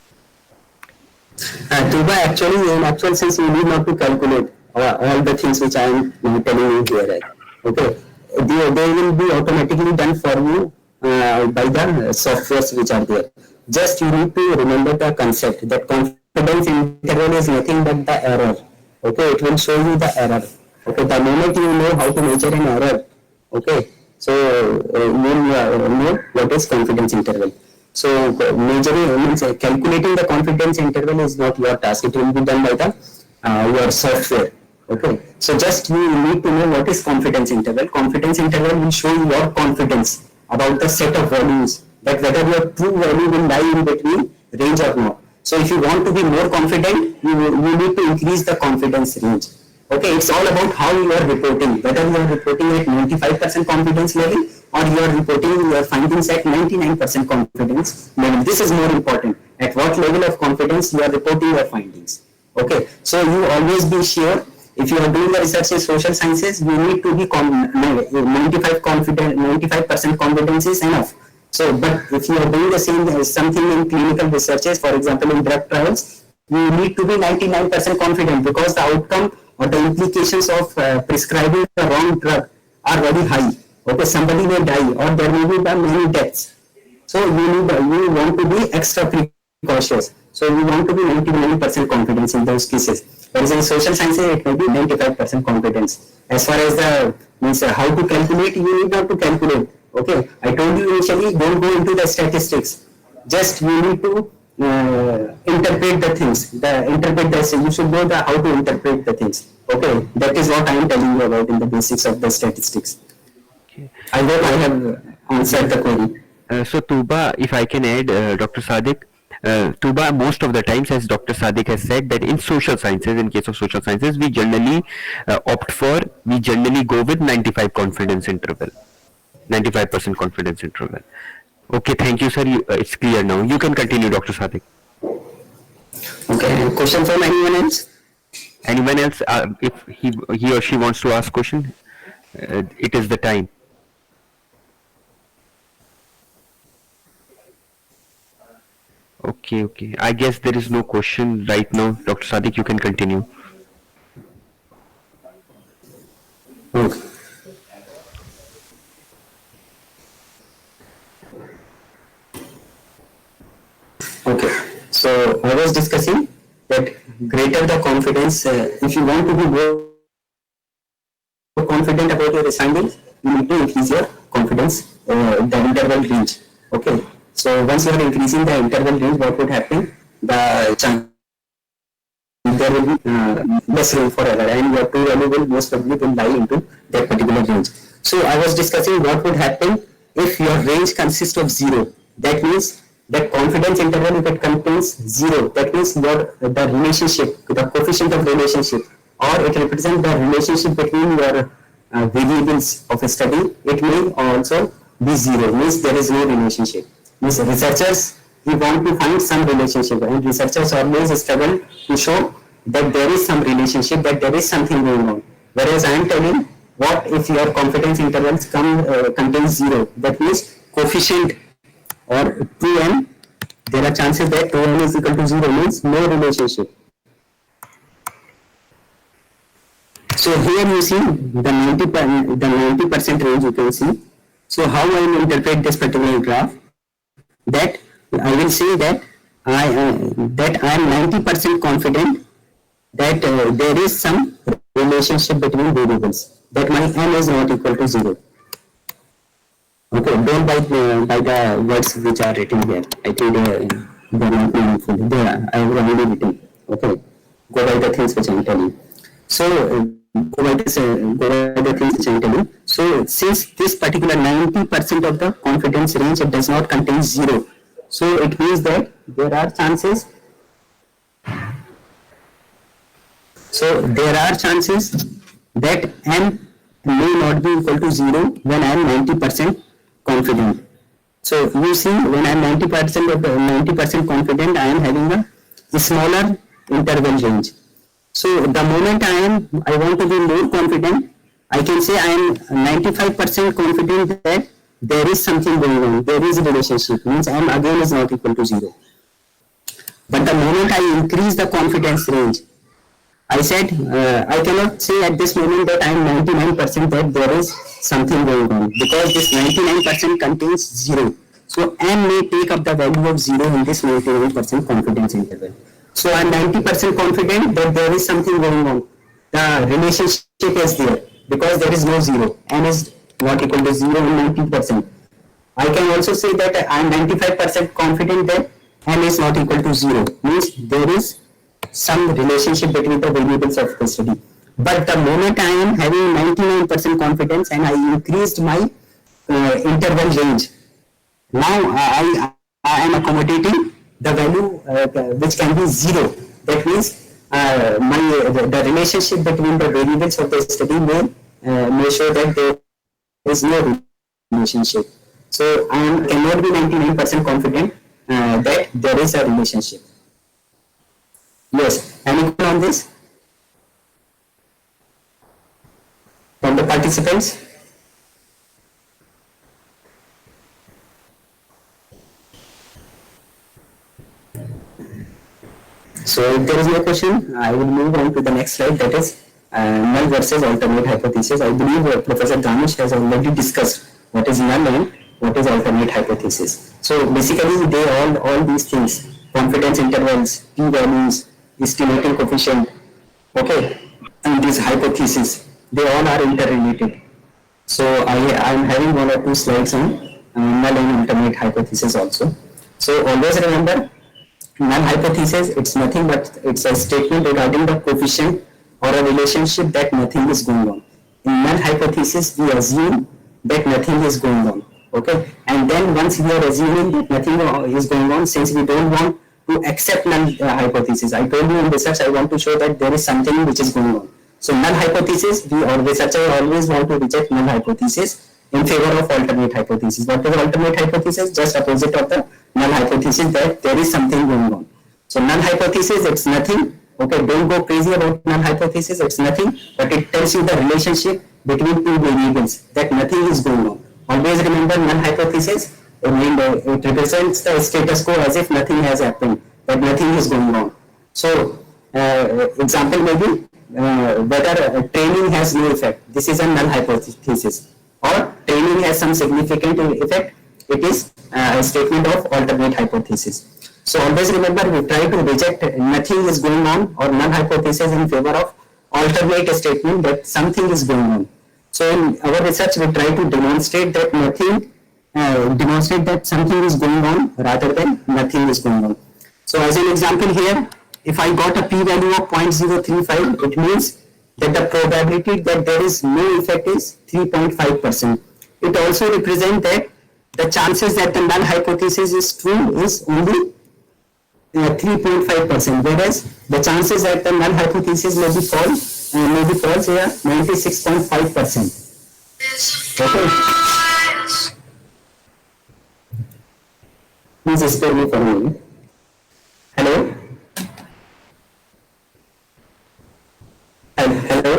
Tuba, actually, in actual sense, you need not to calculate all the things which I am telling you here. Okay, they will be automatically done for you by the softwares which are there. Just you need to remember the concept that confidence interval is nothing but the error. Okay, it will show you the error. Okay, the moment you know how to measure an error, okay, so you will know what is confidence interval. So calculating the confidence interval is not your task. It will be done by the your software. Okay. So just you need to know what is confidence interval. Confidence interval will show you your confidence about the set of values, that whether your true value will lie in between range or not. So if you want to be more confident, you need to increase the confidence range. Okay, it's all about how you are reporting, whether you are reporting at 95% confidence level or you are reporting your findings at 99% confidence level. This is more important. At what level of confidence you are reporting your findings. Okay, so you always be sure, if you are doing the research in social sciences, you need to be 95% confidence is enough. So, but if you are doing the same something in clinical researches, for example in drug trials, you need to be 99% confident because the outcome or the implications of prescribing the wrong drug are very high. Okay, somebody may die or there may be many deaths. So you want to be extra precautious. So you want to be 99% confidence in those cases. Whereas in social sciences, it may be 95% confidence. As far as the means how to calculate, you need not to calculate. Okay, I told you initially, don't go into the statistics. Just you need to interpret the things. You should know how to interpret the things. Okay, that is what I am telling you about in the basics of the statistics.
Okay.
I hope I have answered the query.
So Tuba, if I can add, Dr. Sadiq, Tuba, most of the times, as Dr. Sadiq has said, that in social sciences, in case of social sciences, we generally we generally go with 95% confidence interval. Okay, thank you, sir. It's clear now. You can continue, Dr. Sadiq.
Okay, question from anyone else?
Anyone else? If he or she wants to ask question? it is the time. Okay, okay. I guess there is no question right now. Dr. Sadiq, you can continue.
Okay. Okay. So I was discussing that greater the confidence, if you want to be more confident about your assignments, you need to increase your confidence, the interval range. Okay. So once you are increasing the interval range, what would happen? There will be less room for error, and your true value will most probably will lie into that particular range. So I was discussing what would happen if your range consists of 0. That means that confidence interval, if it contains 0, that means your the relationship, the coefficient of relationship, or it represents the relationship between your variables of a study. It may also be 0, means there is no relationship. Means researchers, we want to find some relationship, and researchers always struggle to show that there is some relationship, that there is something going on. Whereas I am telling, what if your confidence intervals contains 0? That means coefficient or 2n, there are chances that 2n is equal to 0, means no relationship. So here you see the 90% range you can see. So how I will interpret this particular graph? That I will say that I am 90% confident that there is some relationship between variables, that my n is not equal to 0. Okay, don't by the words which are written here. I think they are not meaningful. I have already written. Okay, go by the things which I am telling. So go by the things which I am telling. So since this particular 90% of the confidence range, it does not contain 0. So it means that there are chances. So there are chances that n may not be equal to 0 when I am 90% confident. So you see, when I am 90% confident, I am having a smaller interval range. So the moment I want to be more confident, I can say I am 95% confident that there is something going on, there is a relationship, means I am again is not equal to 0. But the moment I increase the confidence range, I said I cannot say at this moment that I am 99% that there is something going on, because this 99% contains 0. So n may take up the value of 0 in this 99% confidence interval. So I am 90% confident that there is something going on. The relationship is there because there is no 0. N is not equal to 0 and 90%. I can also say that I am 95% confident that n is not equal to 0. Means there is some relationship between the variables of the study. But the moment I am having 99% confidence and I increased my interval range, now I am accommodating the value which can be 0. That means the relationship between the variables of the study may show that there is no relationship. So I cannot be 99% confident that there is a relationship. Yes, any question on this from the participants? So if there is no question, I will move on to the next slide, that is null versus alternate hypothesis. I believe Professor Danish has already discussed what is null and what is alternate hypothesis. So basically they all these things, confidence intervals, p-values, estimating coefficient, okay, and these hypotheses, they all are interrelated. So I am having 1 or 2 slides on null and alternate hypothesis also. So always remember, null hypothesis, it's nothing but it's a statement regarding the coefficient or a relationship that nothing is going on. In null hypothesis, we assume that nothing is going on, okay, and then once we are assuming that nothing is going on, since we don't want to accept null hypothesis, I told you in research I want to show that there is something which is going on. So null hypothesis, researchers always want to reject null hypothesis in favor of alternate hypothesis. What is alternate hypothesis? Just opposite of the null hypothesis, that there is something going on. So null hypothesis, it's nothing. Okay, don't go crazy about null hypothesis. It's nothing, but it tells you the relationship between two variables, that nothing is going on. Always remember null hypothesis, and it represents the status quo as if nothing has happened, that nothing is going on. So, example maybe whether training has no effect. This is a null hypothesis. Or training has some significant effect. It is a statement of alternate hypothesis. So always remember, we try to reject nothing is going on or null hypothesis in favor of alternate statement that something is going on. So in our research, we try to demonstrate that something is going on rather than nothing is going on. So as an example here, if I got a p-value of 0.035, it means that the probability that there is no effect is 3.5%. It also represents that the chances that the null hypothesis is true is only 3.5%, whereas the chances that the null hypothesis may be false here 96.5%. Okay. Please spare me for a minute. Hello? Hello?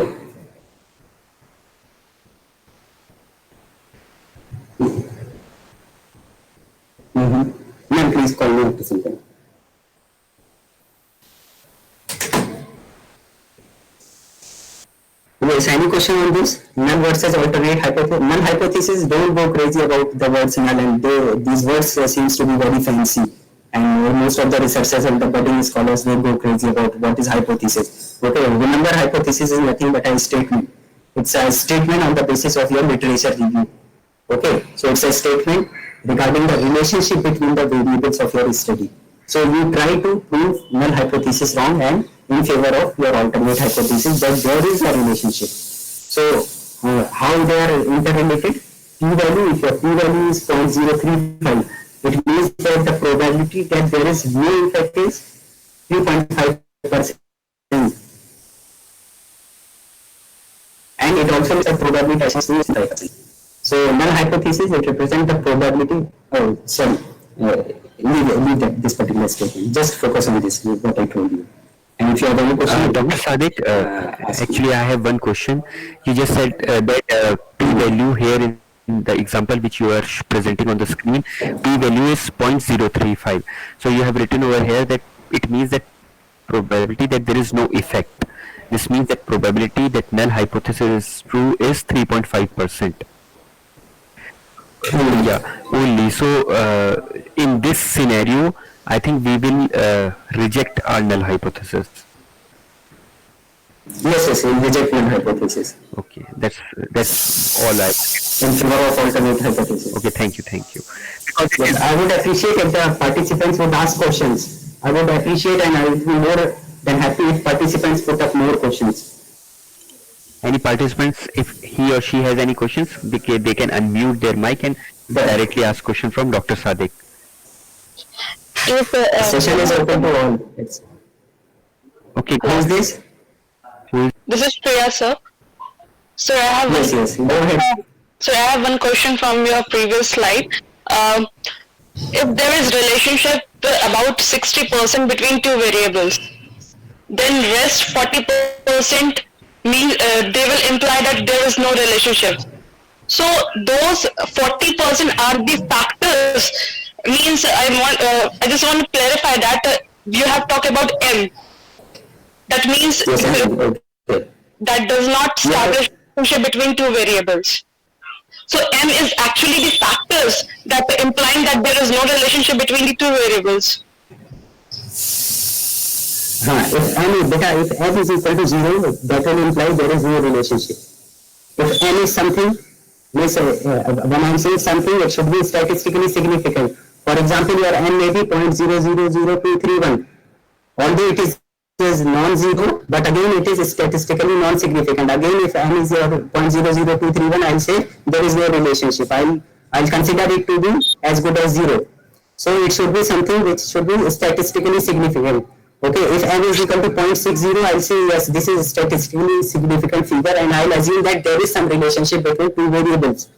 Ma'am, please call me after some time. Yes, any question on this? Null versus alternate hypothesis. Null hypothesis, don't go crazy about the words null, and these words seems to be very fancy. And most of the researchers and the budding scholars, they go crazy about what is hypothesis. Okay, remember, hypothesis is nothing but a statement. It's a statement on the basis of your literature review. Okay, so it's a statement regarding the relationship between the variables of your study. So you try to prove null hypothesis wrong and in favor of your alternate hypothesis that there is a relationship. So how they are interrelated? P-value, if your P-value is 0.035, it means that the probability that there is no effect is 3.5%. And it also is a probability as 5%. So null hypothesis, it represents the probability. Leave this particular statement. Just focus on this, what I told you. And if you have any question,
Dr. Sadiq, actually I have one question. You just said that p-value here in the example which you are presenting on the screen, p-value is 0.035. So you have written over here that it means that probability that there is no effect. This means that probability that null hypothesis is true is 3.5%. Yeah, only. So in this scenario, I think we will reject our null hypothesis.
Yes, we'll reject null hypothesis.
Okay, that's all I.
In favor of alternate hypothesis.
Okay, thank you.
Because I would appreciate if the participants would ask questions. I would appreciate, and I would be more than happy if participants put up more questions.
Any participants, if he or she has any questions, they can unmute their mic and directly ask question from Dr. Sadiq.
The session is open to all.
Okay.
Who is this?
This is Priya, sir. Sir, I have
Yes. Go ahead.
So I have one question from your previous slide. If there is relationship about 60% between two variables, then rest 40% mean they will imply that there is no relationship. So those 40% are the factors. Means I just want to clarify that you have talked about M. That means that does not establish relationship between two variables. So M is actually the factors that are implying that there is no relationship between the two variables.
If M is equal to 0, that will imply there is no relationship. If M is something, when I'm saying something, it should be statistically significant. For example, your N may be 0.000231. Although it is non-zero, but again it is statistically non-significant. Again, if N is 0.00231, I'll say there is no relationship. I'll consider it to be as good as 0. So it should be something which should be statistically significant. Okay, if N is equal to 0.60, I'll say yes, this is a statistically significant figure, and I'll assume that there is some relationship between two variables.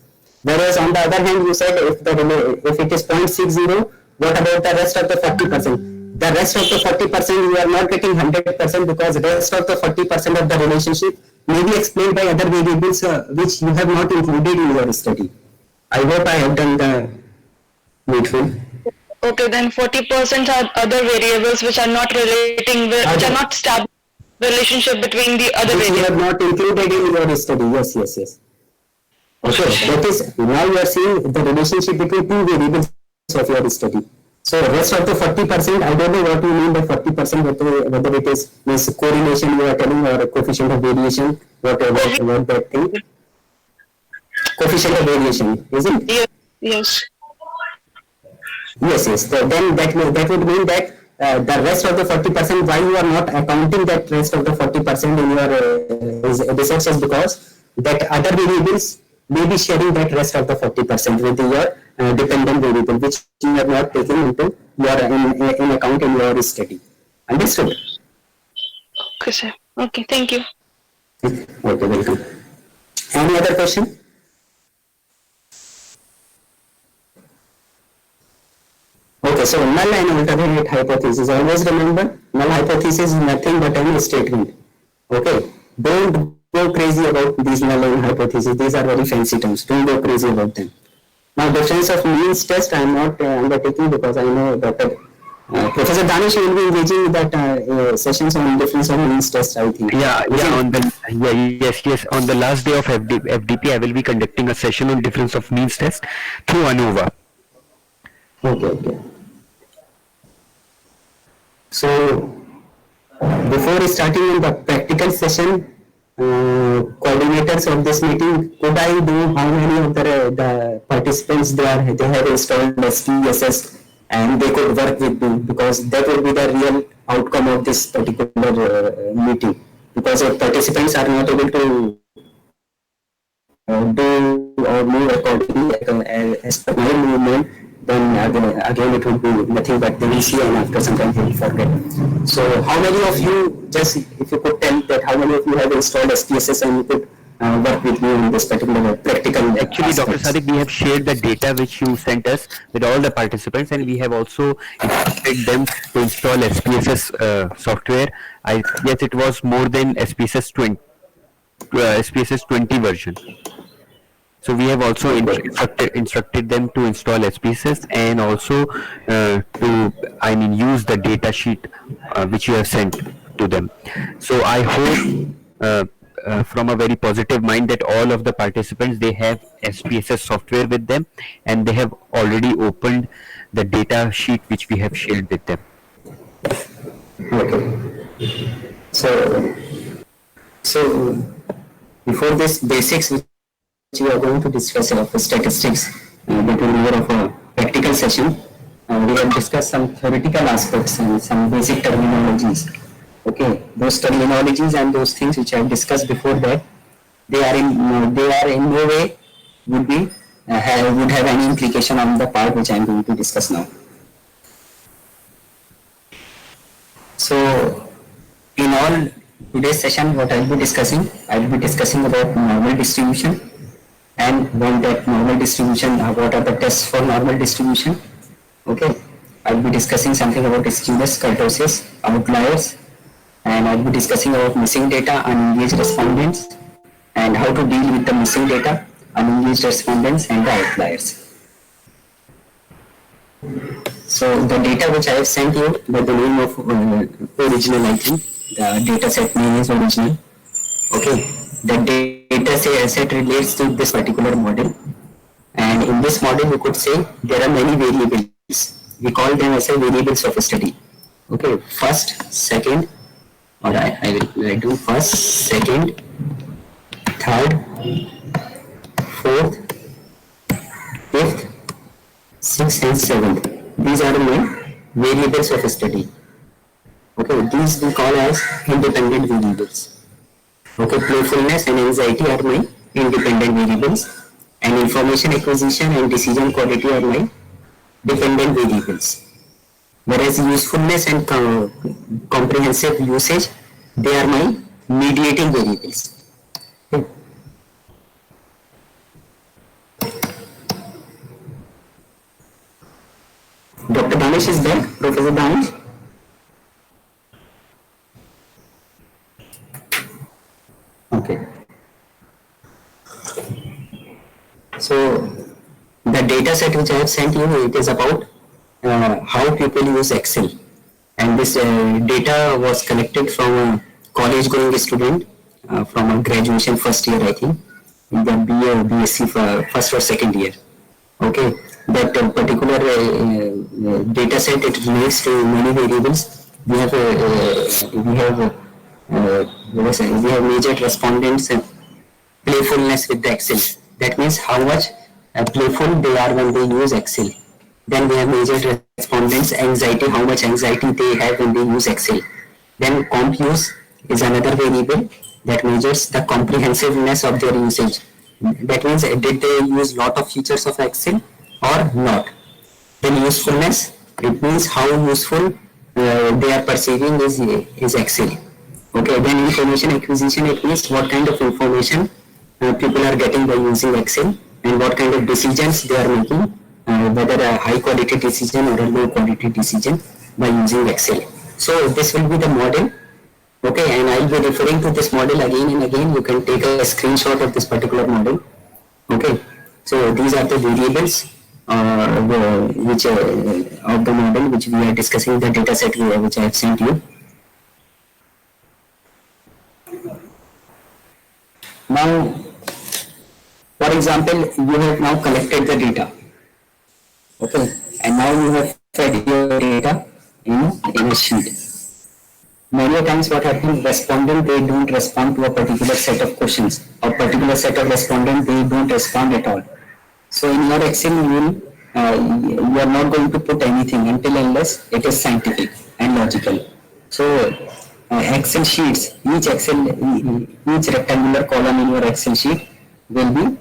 Whereas on the other hand, you said if it is 0.60, what about the rest of the 40%? The rest of the 40% you are not getting 100% because the rest of the 40% of the relationship may be explained by other variables which you have not included in your study. I hope I have done the needful.
Okay, then 40% are other variables which are not relating, which are not established relationship between the other
Which you have
variables.
not included in your study. Yes, yes, yes. Okay, that is, now you are seeing the relationship between two variables of your study. So rest of the 40%, I don't know what you mean by 40%, whether it is means correlation you are telling or coefficient of variation, what that thing. Coefficient of variation, isn't it?
Yes, yes.
Yes, yes. Then that would mean that the rest of the 40%, why you are not accounting that rest of the 40% in your research is because that other variables may be sharing that rest of the 40% with your dependent variable, which you have not taken into your in account in your study. Understood?
Okay, sir. Okay, thank you.
Okay, welcome. Any other question? Okay, so null and alternate hypothesis. Always remember, null hypothesis is nothing but any statement. Okay, don't go crazy about these null and hypotheses. These are very fancy terms. Don't go crazy about them. Now, difference of means test I am not undertaking because I know that Professor Danish will be engaging with that sessions on difference of means test. I think.
Yes. On the last day of FDP, I will be conducting a session on difference of means test through ANOVA.
Okay. So, before starting in the practical session, coordinators of this meeting, could I know how many of the participants they have installed SPSS and they could work with me, because that will be the real outcome of this particular meeting. Because if participants are not able to do or move accordingly as per my movement, then again it will be nothing but they will see and after some time they will forget. So how many of you, just if you could tell that how many of you have installed SPSS and you could work with me in this particular practical
Actually, Dr.
aspects.
Sadiq, we have shared the data which you sent us with all the participants, and we have also instructed them to install SPSS software. Yes, it was more than SPSS 20 version. So we have also instructed them to install SPSS and also use the data sheet which you have sent to them. So I hope from a very positive mind that all of the participants, they have SPSS software with them and they have already opened the data sheet which we have shared with them.
Okay. So before this basics which we are going to discuss of statistics, that will be more of a practical session. We have discussed some theoretical aspects and some basic terminologies. Okay, those terminologies and those things which I have discussed before that, they are in no way would have any implication on the part which I am going to discuss now. So, in all today's session, what I will be discussing about normal distribution, and when that normal distribution, what are the tests for normal distribution. Okay, I will be discussing something about skewness, kurtosis, outliers, and I will be discussing about missing data, unengaged respondents, and how to deal with the missing data, unengaged respondents, and the outliers. So the data which I have sent you by the name of original, I think the data set name is original. Okay, the data set relates to this particular model, and in this model we could say there are many variables. We call them as a variables of a study. Okay, first, second, or I will do first, second, third, fourth, fifth, sixth, and seventh. These are my variables of a study. Okay, these we call as independent variables. Okay, playfulness and anxiety are my independent variables, and information acquisition and decision quality are my dependent variables. Whereas usefulness and comprehensive usage, they are my mediating variables. Okay. Dr. Danish is there, Professor Danish? So the data set which I have sent you, it is about how people use Excel, and this data was collected from a college going student from a graduation first year, I think, in the BA BSc for first or second year. Okay, that particular data set, it relates to many variables. We have measured respondents playfulness with the Excel. That means how much playful they are when they use Excel. Then we have measured respondents anxiety, how much anxiety they have when they use Excel. Then comp use is another variable that measures the comprehensiveness of their usage. That means did they use lot of features of Excel or not. Then usefulness, it means how useful they are perceiving is Excel. Okay, then information acquisition, it means what kind of information people are getting by using Excel and what kind of decisions they are making, whether a high quality decision or a low quality decision by using Excel. So this will be the model. Okay, and I will be referring to this model again and again. You can take a screenshot of this particular model. Okay, so these are the variables which of the model which we are discussing, the data set which I have sent you. Now, for example, you have now collected the data. Okay, and now you have fed your data in a sheet. Many times what happens, respondent, they don't respond to a particular set of questions, or particular set of respondent, they don't respond at all. So in your Excel, you are not going to put anything until unless it is scientific and logical. So Excel sheets, each rectangular column in your Excel sheet will be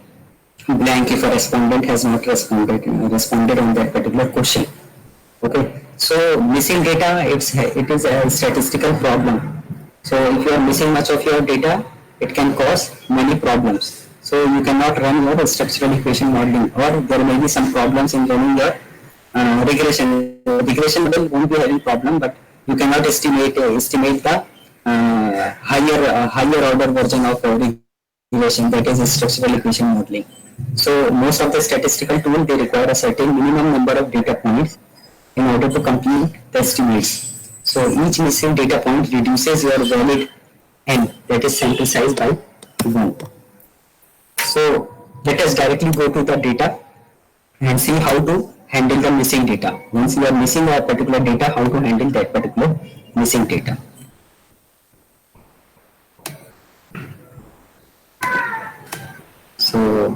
blank if a respondent has not responded on that particular question. Okay, so missing data, it is a statistical problem. So if you are missing much of your data, it can cause many problems. So you cannot run your structural equation modeling, or there may be some problems in running your regression. Regression model won't be having problem, but you cannot estimate the higher order version of regression, that is structural equation modeling. So most of the statistical tools, they require a certain minimum number of data points in order to complete the estimates. So each missing data point reduces your valid n, that is sample size, by 1. So let us directly go to the data and see how to handle the missing data. Once you are missing a particular data, how to handle that particular missing data. So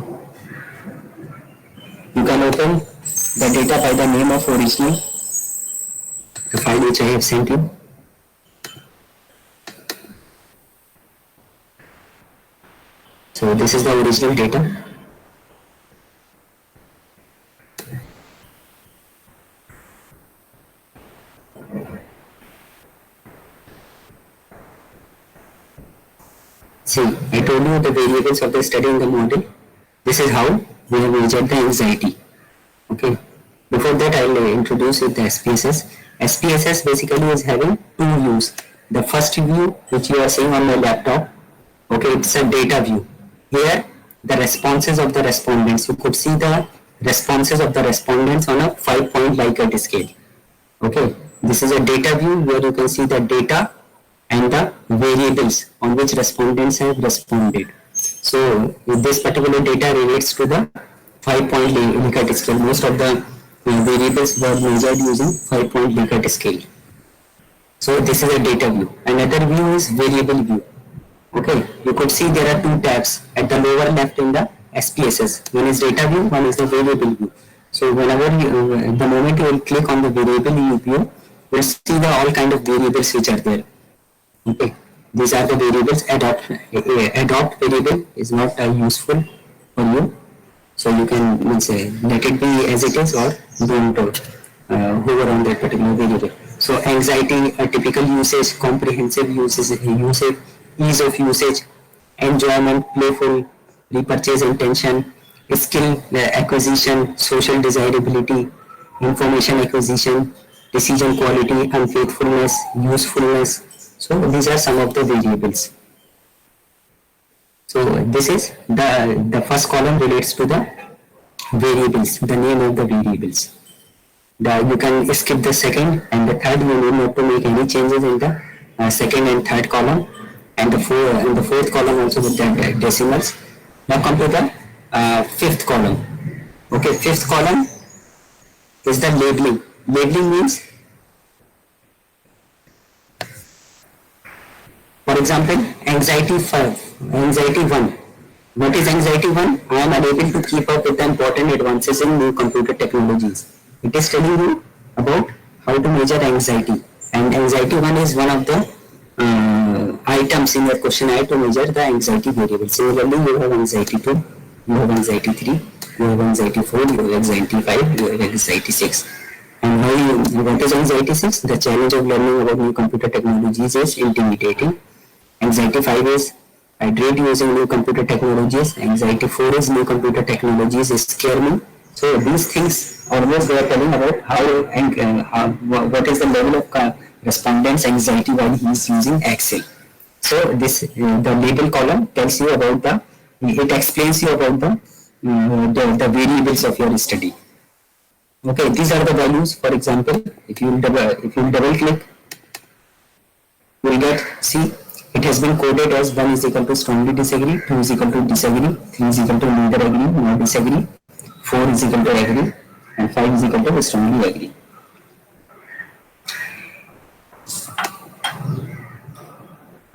you can open the data by the name of original, the file which I have sent you. So this is the original data. See, I told you the variables of the study in the model. This is how we have measured the anxiety. Okay. Before that, I will introduce the SPSS. SPSS basically is having two views. The first view, which you are seeing on my laptop, okay, it's a data view. Here, the responses of the respondents. You could see the responses of the respondents on a 5-point Likert scale. Okay, this is a data view where you can see the data and the variables on which respondents have responded. So this particular data relates to the 5-point Likert scale. Most of the variables were measured using 5-point Likert scale. So this is a data view. Another view is variable view. Okay, you could see there are two tabs at the lower left in the SPSS. One is data view, one is the variable view. So whenever the moment you will click on the variable view, you will see the all kind of variables which are there. Okay, these are the variables. Adopt variable is not useful for you, so you can let it be as it is, or don't hover on that particular variable. So anxiety, a typical usage, comprehensive usage, ease of usage, enjoyment, playful, repurchase intention, skill acquisition, social desirability, information acquisition, decision quality, unfaithfulness, usefulness. So these are some of the variables. So this is the first column relates to the variables, the name of the variables. You can skip the second and the third. You need not to make any changes in the second and third column, and the fourth column also with the decimals. Now come to the fifth column. Okay, fifth column is the labeling. Labeling means, for example, anxiety 5, anxiety 1. What is anxiety 1? I am unable to keep up with the important advances in new computer technologies. It is telling you about how to measure anxiety. And anxiety 1 is one of the items in your questionnaire to measure the anxiety variable. Similarly, you have anxiety 2, you have anxiety 3, you have anxiety 4, you have anxiety 5, you have anxiety 6. And what is anxiety 6? The challenge of learning about new computer technologies is intimidating. Anxiety 5 is I dread using new computer technologies. Anxiety 4 is new computer technologies scare me. So these things always they are telling about what is the level of respondent's anxiety while he is using Excel. So this the label column tells you about it explains you about the variables of your study. Okay, these are the values. For example, if you double click, you will get, see, it has been coded as 1 is equal to strongly disagree, 2 is equal to disagree, 3 is equal to neither agree nor disagree, 4 is equal to agree, and 5 is equal to strongly agree.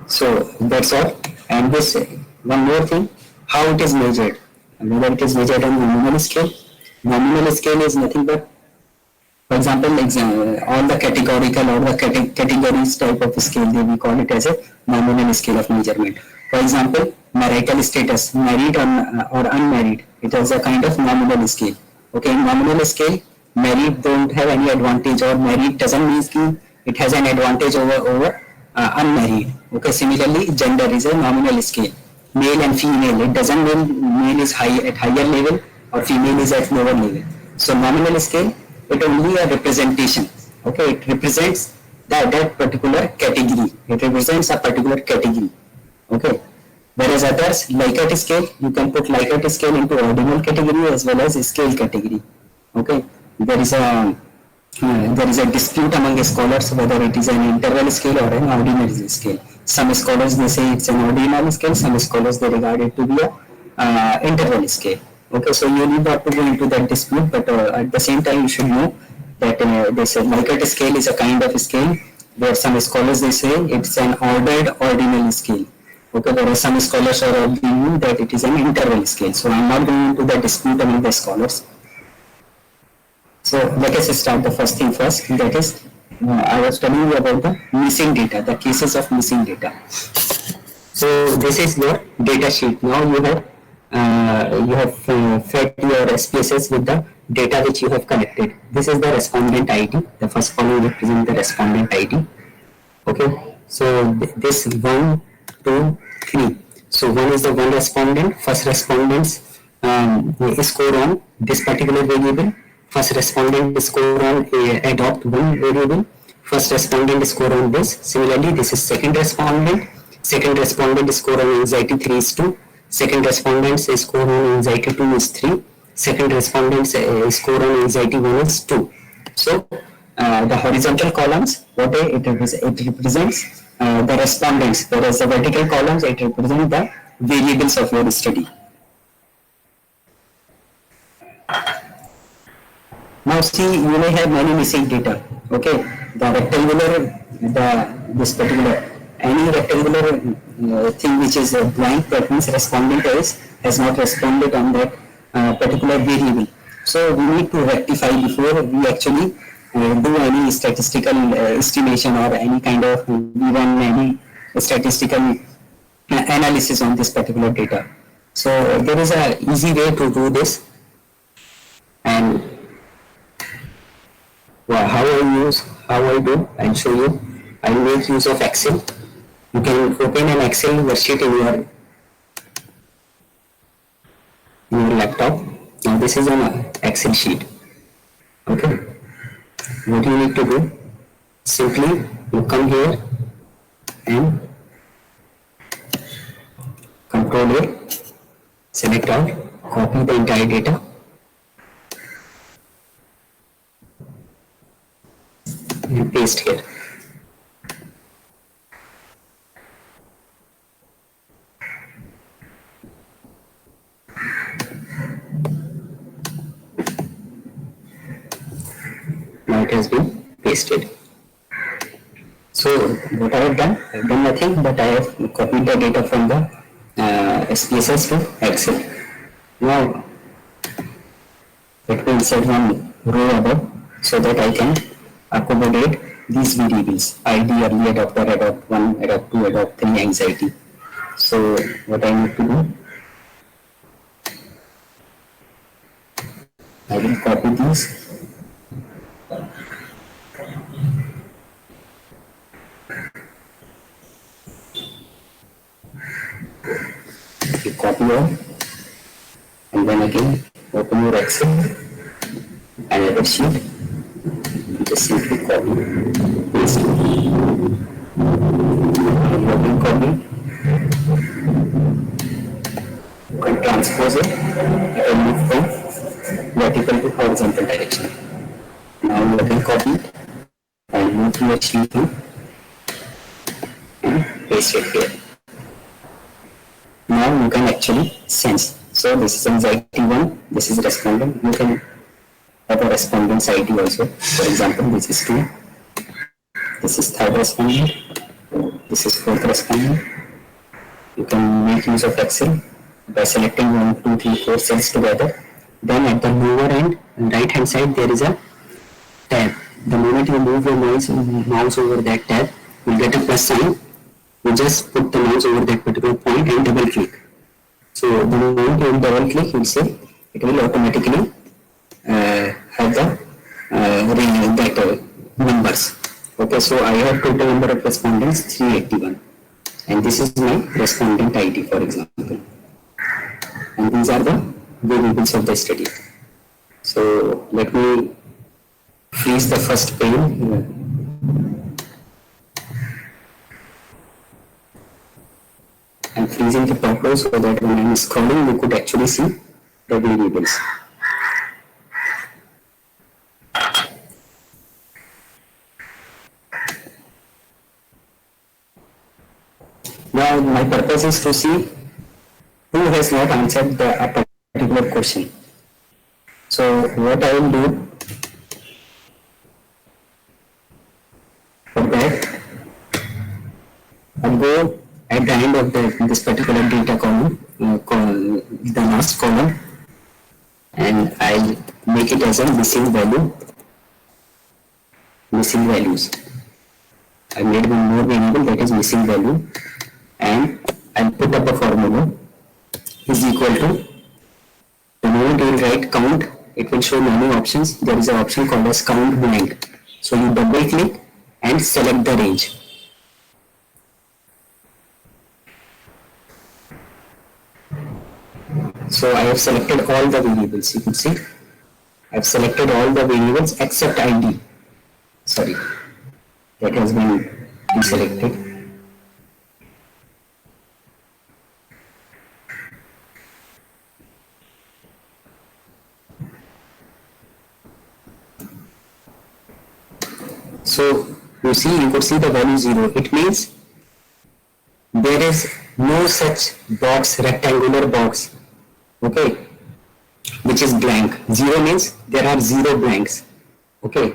So that's all. And this one more thing, how it is measured. Whether it is measured on nominal scale. Nominal scale is nothing but, for example, all the categorical or the categories type of scale, we call it as a nominal scale of measurement. For example, marital status, married or unmarried, it is a kind of nominal scale. Okay, in nominal scale, married don't have any advantage, or married doesn't mean it has an advantage over unmarried. Okay, similarly, gender is a nominal scale. Male and female, it doesn't mean male is at higher level or female is at lower level. So nominal scale, it only a representation. Okay, it represents that particular category. It represents a particular category. Okay. Whereas others, Likert scale, you can put Likert scale into ordinal category as well as scale category. Okay. There is a dispute among scholars whether it is an interval scale or an ordinal scale. Some scholars they say it's an ordinal scale. Some scholars they regard it to be a interval scale. Okay, so you need not to go into that dispute, but at the same time you should know that they say Likert scale is a kind of scale where some scholars they say it's an ordered ordinal scale. Okay, whereas some scholars are of the view that it is an interval scale. So I'm not going into the dispute among the scholars. So let us start the first thing first. That is, I was telling you about the missing data, the cases of missing data. So this is your data sheet. Now you have fed your SPSS with the data which you have collected. This is the respondent ID. The first column represents the respondent ID. Okay. So this 1, 2, 3. So 1 is the one respondent. First respondent's score on this particular variable. First respondent score on adopt one variable. First respondent score on this. Similarly, this is second respondent. Second respondent score on anxiety 3 is 2. Second respondent's score on anxiety 2 is 3. Second respondent's score on anxiety 1 is 2. So the horizontal columns, what it represents the respondents, whereas the vertical columns, it represents the variables of your study. Now see, you may have many missing data. Okay, the rectangular, this particular, any rectangular thing which is blank, that means respondent has not responded on that particular variable. So we need to rectify before we actually do any statistical estimation or any kind of even any statistical analysis on this particular data. So there is a easy way to do this, and how I do, I'll show you. I'll make use of Excel. You can open an Excel worksheet in your laptop. Now this is an Excel sheet. Okay. What you need to do, simply you come here and Control A, select out, copy the entire data, and paste here. Now it has been pasted. So what I have done, I have done nothing, but I have copied the data from the SPSS to Excel. Now let me insert one row above so that I can accommodate these variables: ID, early adopter, adopt 1, adopt 2, adopt 3, anxiety. So what I need to do, I will copy these. You copy all, and then again open your Excel, another sheet, just simply copy, paste, open copy, you can transpose it, and move from vertical to horizontal direction. Now you can copy it, and move to your sheet and paste it here. Now you can actually sense. So this is anxiety 1, this is respondent. You can have a respondent's ID also. For example, this is 2, this is third respondent, this is fourth respondent. You can make use of Excel by selecting 1, 2, 3, 4 cells together. Then at the lower end, right hand side, there is a tab. The moment you move your mouse over that tab, you get a plus sign. You just put the mouse over that particular point and double click. So the moment you double click, it will automatically have the numbers. Okay, so I have total number of respondents 381, and this is my respondent ID, for example. And these are the variables of the study. So let me freeze the first pane. I'm freezing the top row so that when I'm scrolling, you could actually see the variables. Now my purpose is to see who has not answered a particular question. So what I will do for that, I'll go at the end of this particular data column, the last column, and I'll make it as a missing values. I made one more variable, that is missing value, and I'll put up a formula is equal to, the moment you will write count, it will show many options. There is an option called as count blank. So you double click and select the range. So I have selected all the variables. You can see I have selected all the variables except ID. Sorry, that has been deselected. So you could see the value 0. It means there is no such box, rectangular box, okay, which is blank. 0 means there are 0 blanks. Okay,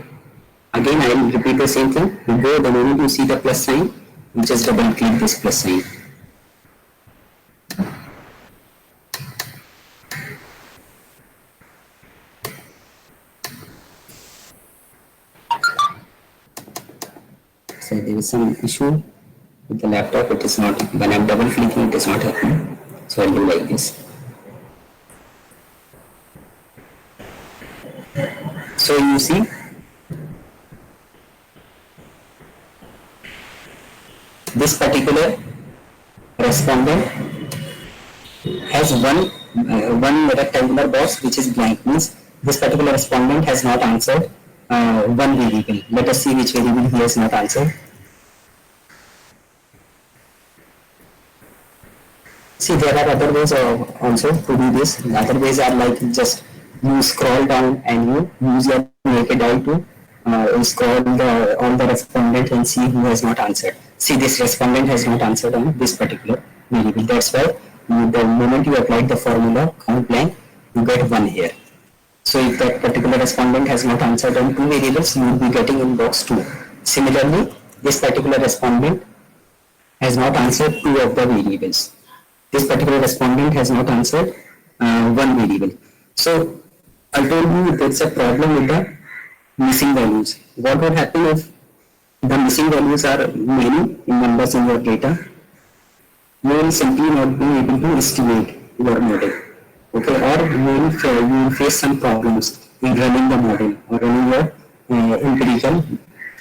again I will repeat the same thing. You go, the moment you see the plus sign, you just double click this plus sign. So there is some issue with the laptop. It is not, when I am double clicking, it is not happening. So I will do like this. So you see, this particular respondent has one rectangular box which is blank, means this particular respondent has not answered one variable. Let us see which variable he has not answered. See, there are other ways also to do this. The other ways are like just you scroll down and you use your naked eye to is called on the respondent and see who has not answered. See, this respondent has not answered on this particular variable. That's why the moment you apply the formula count blank, you get 1 here. So if that particular respondent has not answered on 2 variables, you will be getting in box 2. Similarly, this particular respondent has not answered 2 of the variables. This particular respondent has not answered 1 variable. So I told you there's a problem with the missing values. What would happen if the missing values are many in numbers in your data? You will simply not be able to estimate your model. Okay, or you will face some problems in running the model or running your empirical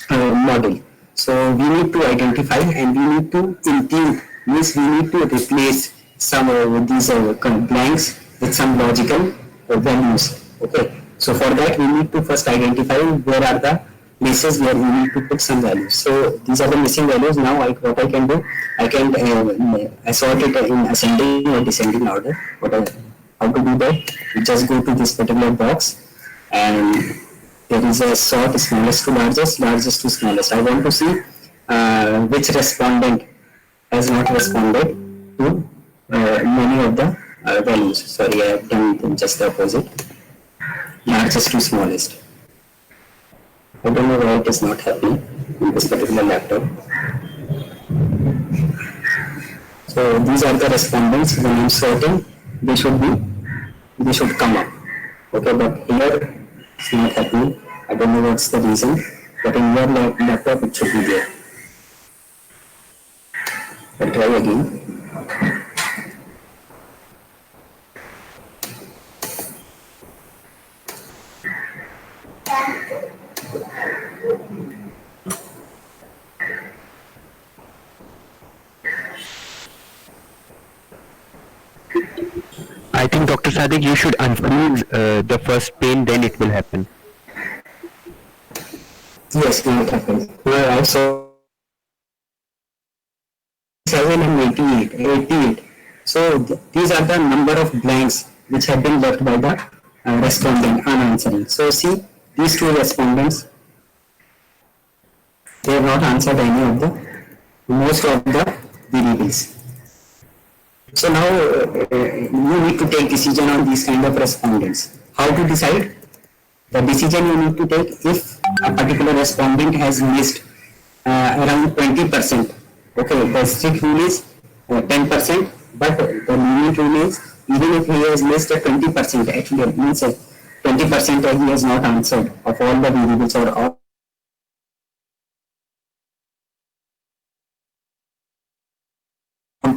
model. So we need to identify and we need to include, means we need to replace some of these blanks with some logical values. Okay, so for that we need to first identify where are the places where we need to put some values. So these are the missing values. Now what I can do, I can assort it in ascending or descending order. How to do that? You just go to this particular box and there is a sort smallest to largest, largest to smallest. I want to see which respondent has not responded to many of the values. Sorry, I have done just the opposite. Largest to smallest. I don't know why it is not happening in this particular laptop. So these are the respondents. When I'm sorting, they should come up. Okay, but here it's not happening. I don't know what's the reason, but in your laptop it should be there. I'll try again.
I think Dr. Sadiq, you should unfreeze the first pane, then it will happen.
Yes, now it happens. I saw 7 and 88. So these are the number of blanks which have been left by the respondent unanswering. So see, these 2 respondents, they have not answered any of most of the variables. So now you need to take decision on these kind of respondents. How to decide? The decision you need to take if a particular respondent has missed around 20%. Okay, the strict rule is 10%, but the limit rule is even if he has missed a 20%, actually it means 20% he has not answered of all the variables or all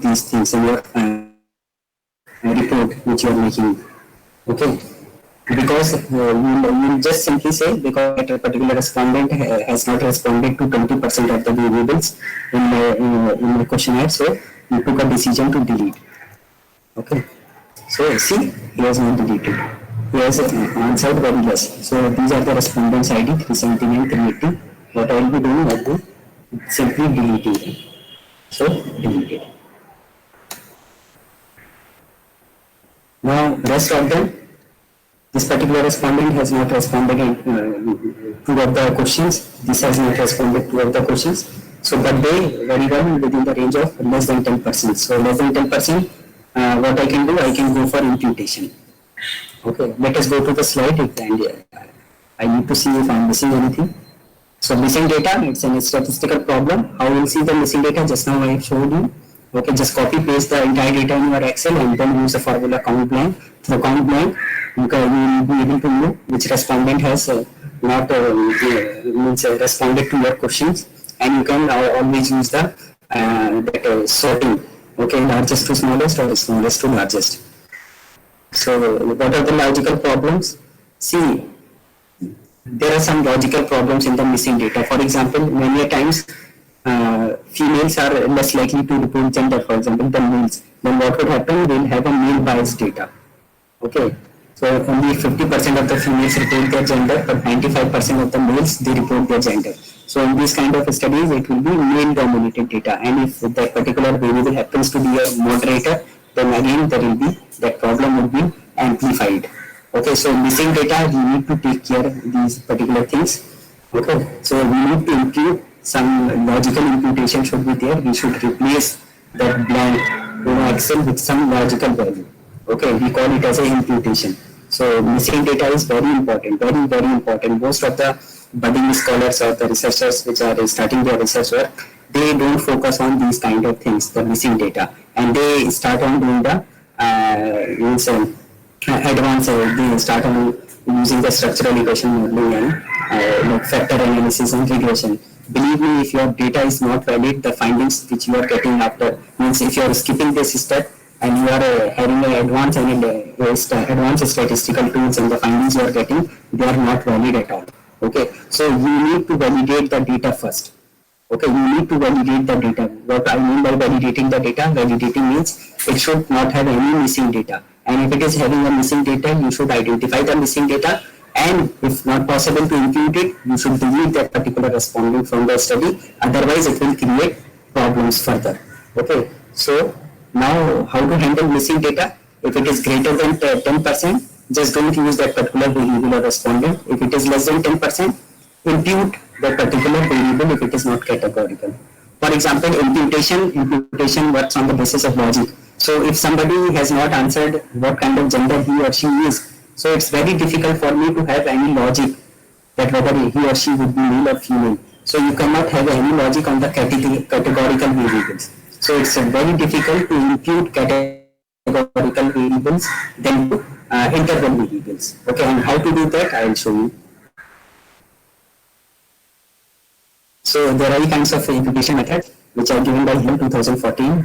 these things in your report which you are making. Okay, because you just simply say because a particular respondent has not responded to 20% of the variables in the questionnaire, so you took a decision to delete. Okay, so see, he has not deleted. He has answered very less. So these are the respondents ID 379, 380. What I will be doing, I will be simply deleting them. So delete it. Now rest of them, this particular respondent has not responded in 2 of the questions. This has not responded 2 of the questions. So but they very well within the range of less than 10%. So less than 10%, what I can do, I can go for imputation. Okay, let us go to the slide and I need to see if I am missing anything. So missing data, it's a statistical problem. How you will see the missing data? Just now I have showed you. Okay, just copy paste the entire data in your Excel and then use the formula count blank. Through count blank, you will be able to know which respondent has not responded to your questions, and you can always use the sorting. Okay, largest to smallest or smallest to largest. So what are the logical problems? See, there are some logical problems in the missing data. For example, many a times females are less likely to report gender, for example, than males. Then what would happen? We'll have a male biased data. Okay, so only 50% of the females report their gender, but 95% of the males, they report their gender. So in these kind of studies, it will be male dominated data, and if that particular variable happens to be a moderator, then again there will be, that problem will be amplified. Okay, so missing data, you need to take care of these particular things. Okay, so we need to impute some logical imputation should be there. We should replace that blank Excel with some logical value. Okay, we call it as a imputation. So missing data is very important, very important. Most of the budding scholars or the researchers which are starting their research work, they don't focus on these kind of things, the missing data, and they start on doing the advanced. They start on using the structural equation modeling and like factor analysis and regression. Believe me, if your data is not valid, the findings which you are getting after, means if you are skipping this step and you are having an advanced statistical tools, and the findings you are getting, they are not valid at all. Okay, so you need to validate the data first. Okay, you need to validate the data. What I mean by validating the data, validating means it should not have any missing data. And if it is having a missing data, you should identify the missing data, and if not possible to impute it, you should delete that particular respondent from the study. Otherwise, it will create problems further. Okay, so now how to handle missing data? If it is greater than 10%, just don't use that particular variable or respondent. If it is less than 10%, impute that particular variable if it is not categorical. For example, imputation works on the basis of logic. So if somebody has not answered what kind of gender he or she is, so it's very difficult for me to have any logic that whether he or she would be male or female. So you cannot have any logic on the categorical variables. So it's very difficult to impute categorical variables than to interval variables. Okay, and how to do that, I will show you. So there are kinds of imputation methods which are given by him 2014.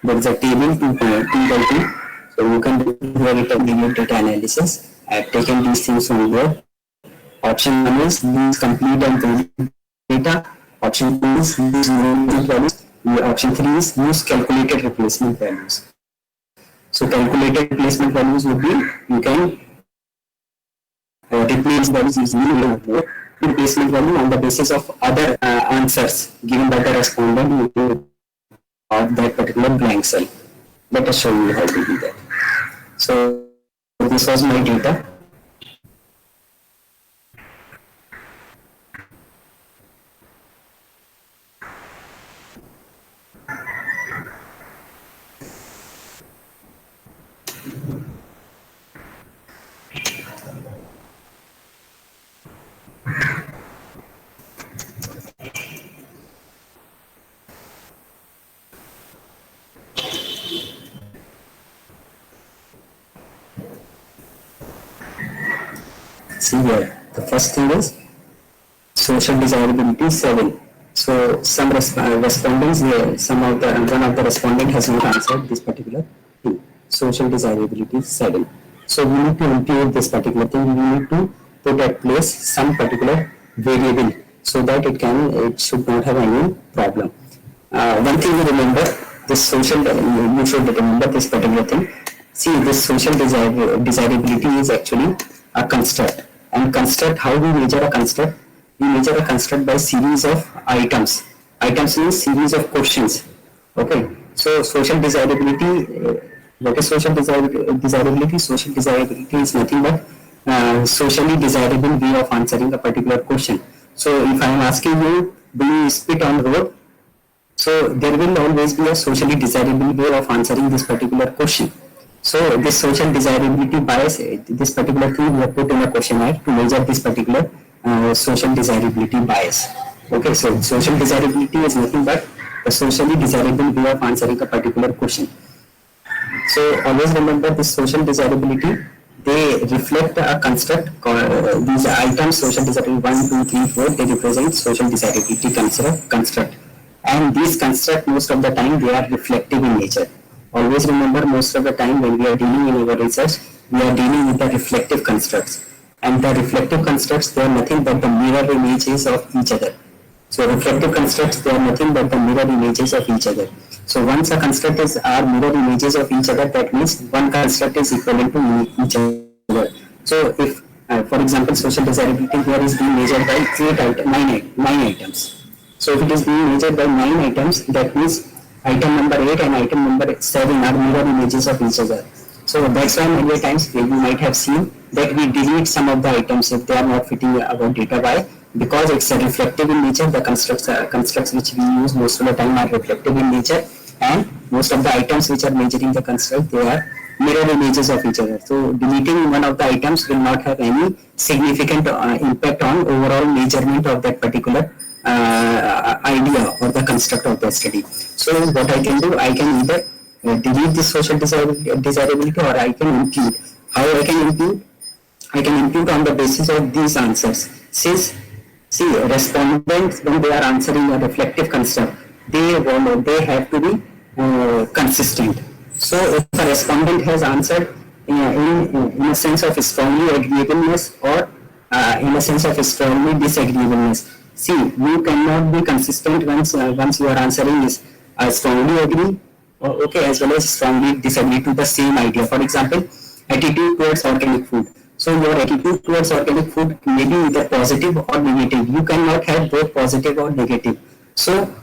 There is a table 2.2. So you can do here it aggregate data analysis. I have taken these things from here. Option 1 is use complete and valid data. Option 2 is use known values. Option 3 is use calculated replacement values. So calculated replacement values would be you can replace values using replacement value on the basis of other answers given by the respondent of that particular blank cell. Let us show you how to do that. So this was my data. See here, the first thing is social desirability 7. So some respondents, one of the respondent has not answered this particular thing. Social desirability 7. So we need to impute this particular thing. We need to put at place some particular variable so that it should not have any problem. One thing you remember, this social, you should remember this particular thing. See, this social desirability is actually a construct. And construct, how do we measure a construct? We measure a construct by series of items. Items means series of questions. Okay. So social desirability, what is social desirability? Social desirability is nothing but socially desirable way of answering a particular question. So if I am asking you, do you spit on road? So there will always be a socially desirable way of answering this particular question. So this social desirability bias, this particular thing we have put in a questionnaire to measure this particular social desirability bias. Okay, so social desirability is nothing but a socially desirable way of answering a particular question. So always remember this social desirability, they reflect a construct, these items, social desirability 1, 2, 3, 4, they represent social desirability construct. And these construct most of the time they are reflective in nature. Always remember, most of the time when we are dealing in our research, we are dealing with the reflective constructs. And the reflective constructs, they are nothing but the mirror images of each other. So reflective constructs, they are nothing but the mirror images of each other. So once a construct is our mirror images of each other, that means one construct is equivalent to each other. So if, for example, social desirability here is being measured by 9 items. So if it is being measured by 9 items, that means item number 8 and item number 7 are mirror images of each other. So that's why many times we might have seen that we delete some of the items if they are not fitting our data. Why? because it's a reflective in nature. The constructs which we use most of the time are reflective in nature, and most of the items which are measuring the construct, they are mirror images of each other. So deleting one of the items will not have any significant impact on overall measurement of that particular idea or the construct of the study. So what I can do, I can either delete this social desirability, or I can impute. How I can impute? I can impute on the basis of these answers. Since, see, respondents, when they are answering a reflective construct, they have to be consistent. So if a respondent has answered in a sense of strongly agreeableness, or in a sense of strongly disagreeableness, see, you cannot be consistent once you are answering is strongly agree, okay, as well as strongly disagree to the same idea. For example, attitude towards organic food. So your attitude towards organic food may be either positive or negative. You cannot have both positive or negative. So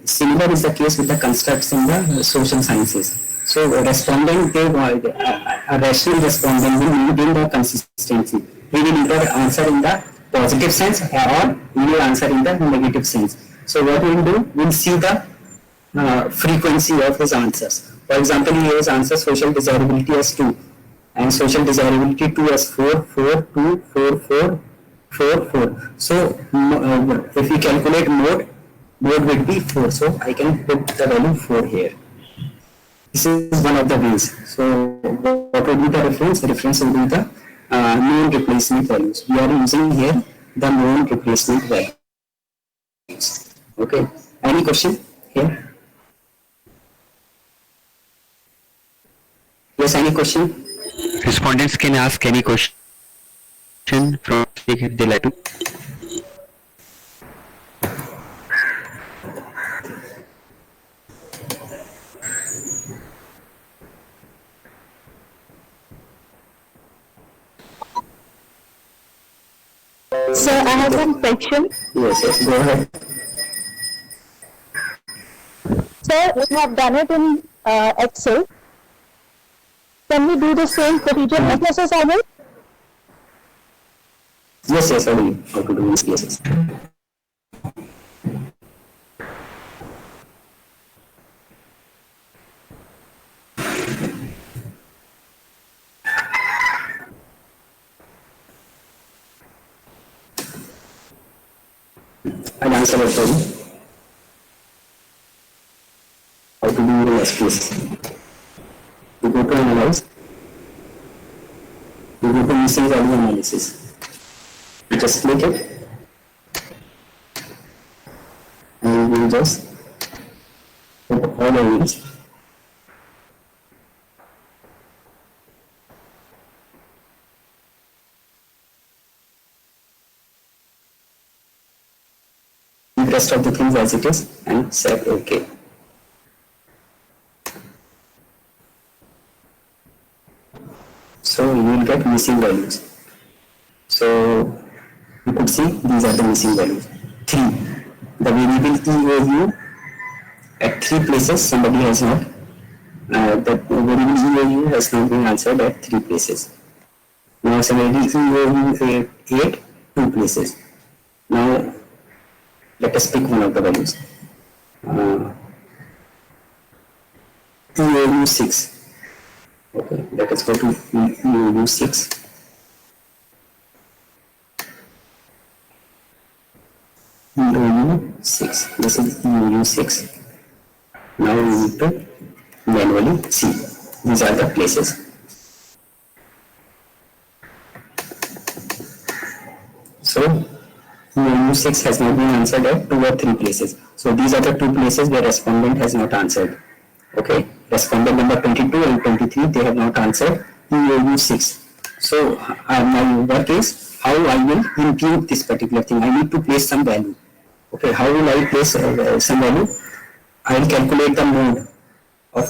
similar is the case with the constructs in the social sciences. So a respondent, a rational respondent will maintain the consistency. He will either answer in the positive sense, or he will answer in the negative sense. So what we will do, we will see the frequency of his answers. For example, he has answered social desirability as 2, and social desirability 2 as 4, 4, 2, 4, 4, 4, 4. So if we calculate mode will be 4. So I can put the value 4 here. This is one of the ways. So what will be the reference? The reference will be the known replacement values. We are using here the known replacement values. Okay. Any question here? Yes, any question?
Respondents can ask any question from if they like to.
Sir, I have one question.
Yes, go ahead.
Sir, we have done it in Excel. Can we do the same procedure in SSIL?
Yes, I will. How to do this? Yes. I'll answer that for you. How to do the SPS. You go to analyze. You go to missing value analysis. You just click it, and you just put all the values. Rest of the things as it is, and say OK. So you will get missing values. So you could see these are the missing values. 3. The variable EOU at 3 places somebody has not. The variable EOU has not been answered at 3 places. Now similarly EOU 8 2 places. Now let us pick one of the values. EOU 6. Okay, let us go to EOU 6. EOU 6. This is EOU 6. Now we need to manually see. These are the places. So EOU 6 has not been answered at 2 or 3 places. So these are the 2 places where respondent has not answered. Okay, respondent number 22 and 23, they have not answered EOU 6. So my work is how I will impute this particular thing. I need to place some value. Okay, how will I place some value? I will calculate the mode of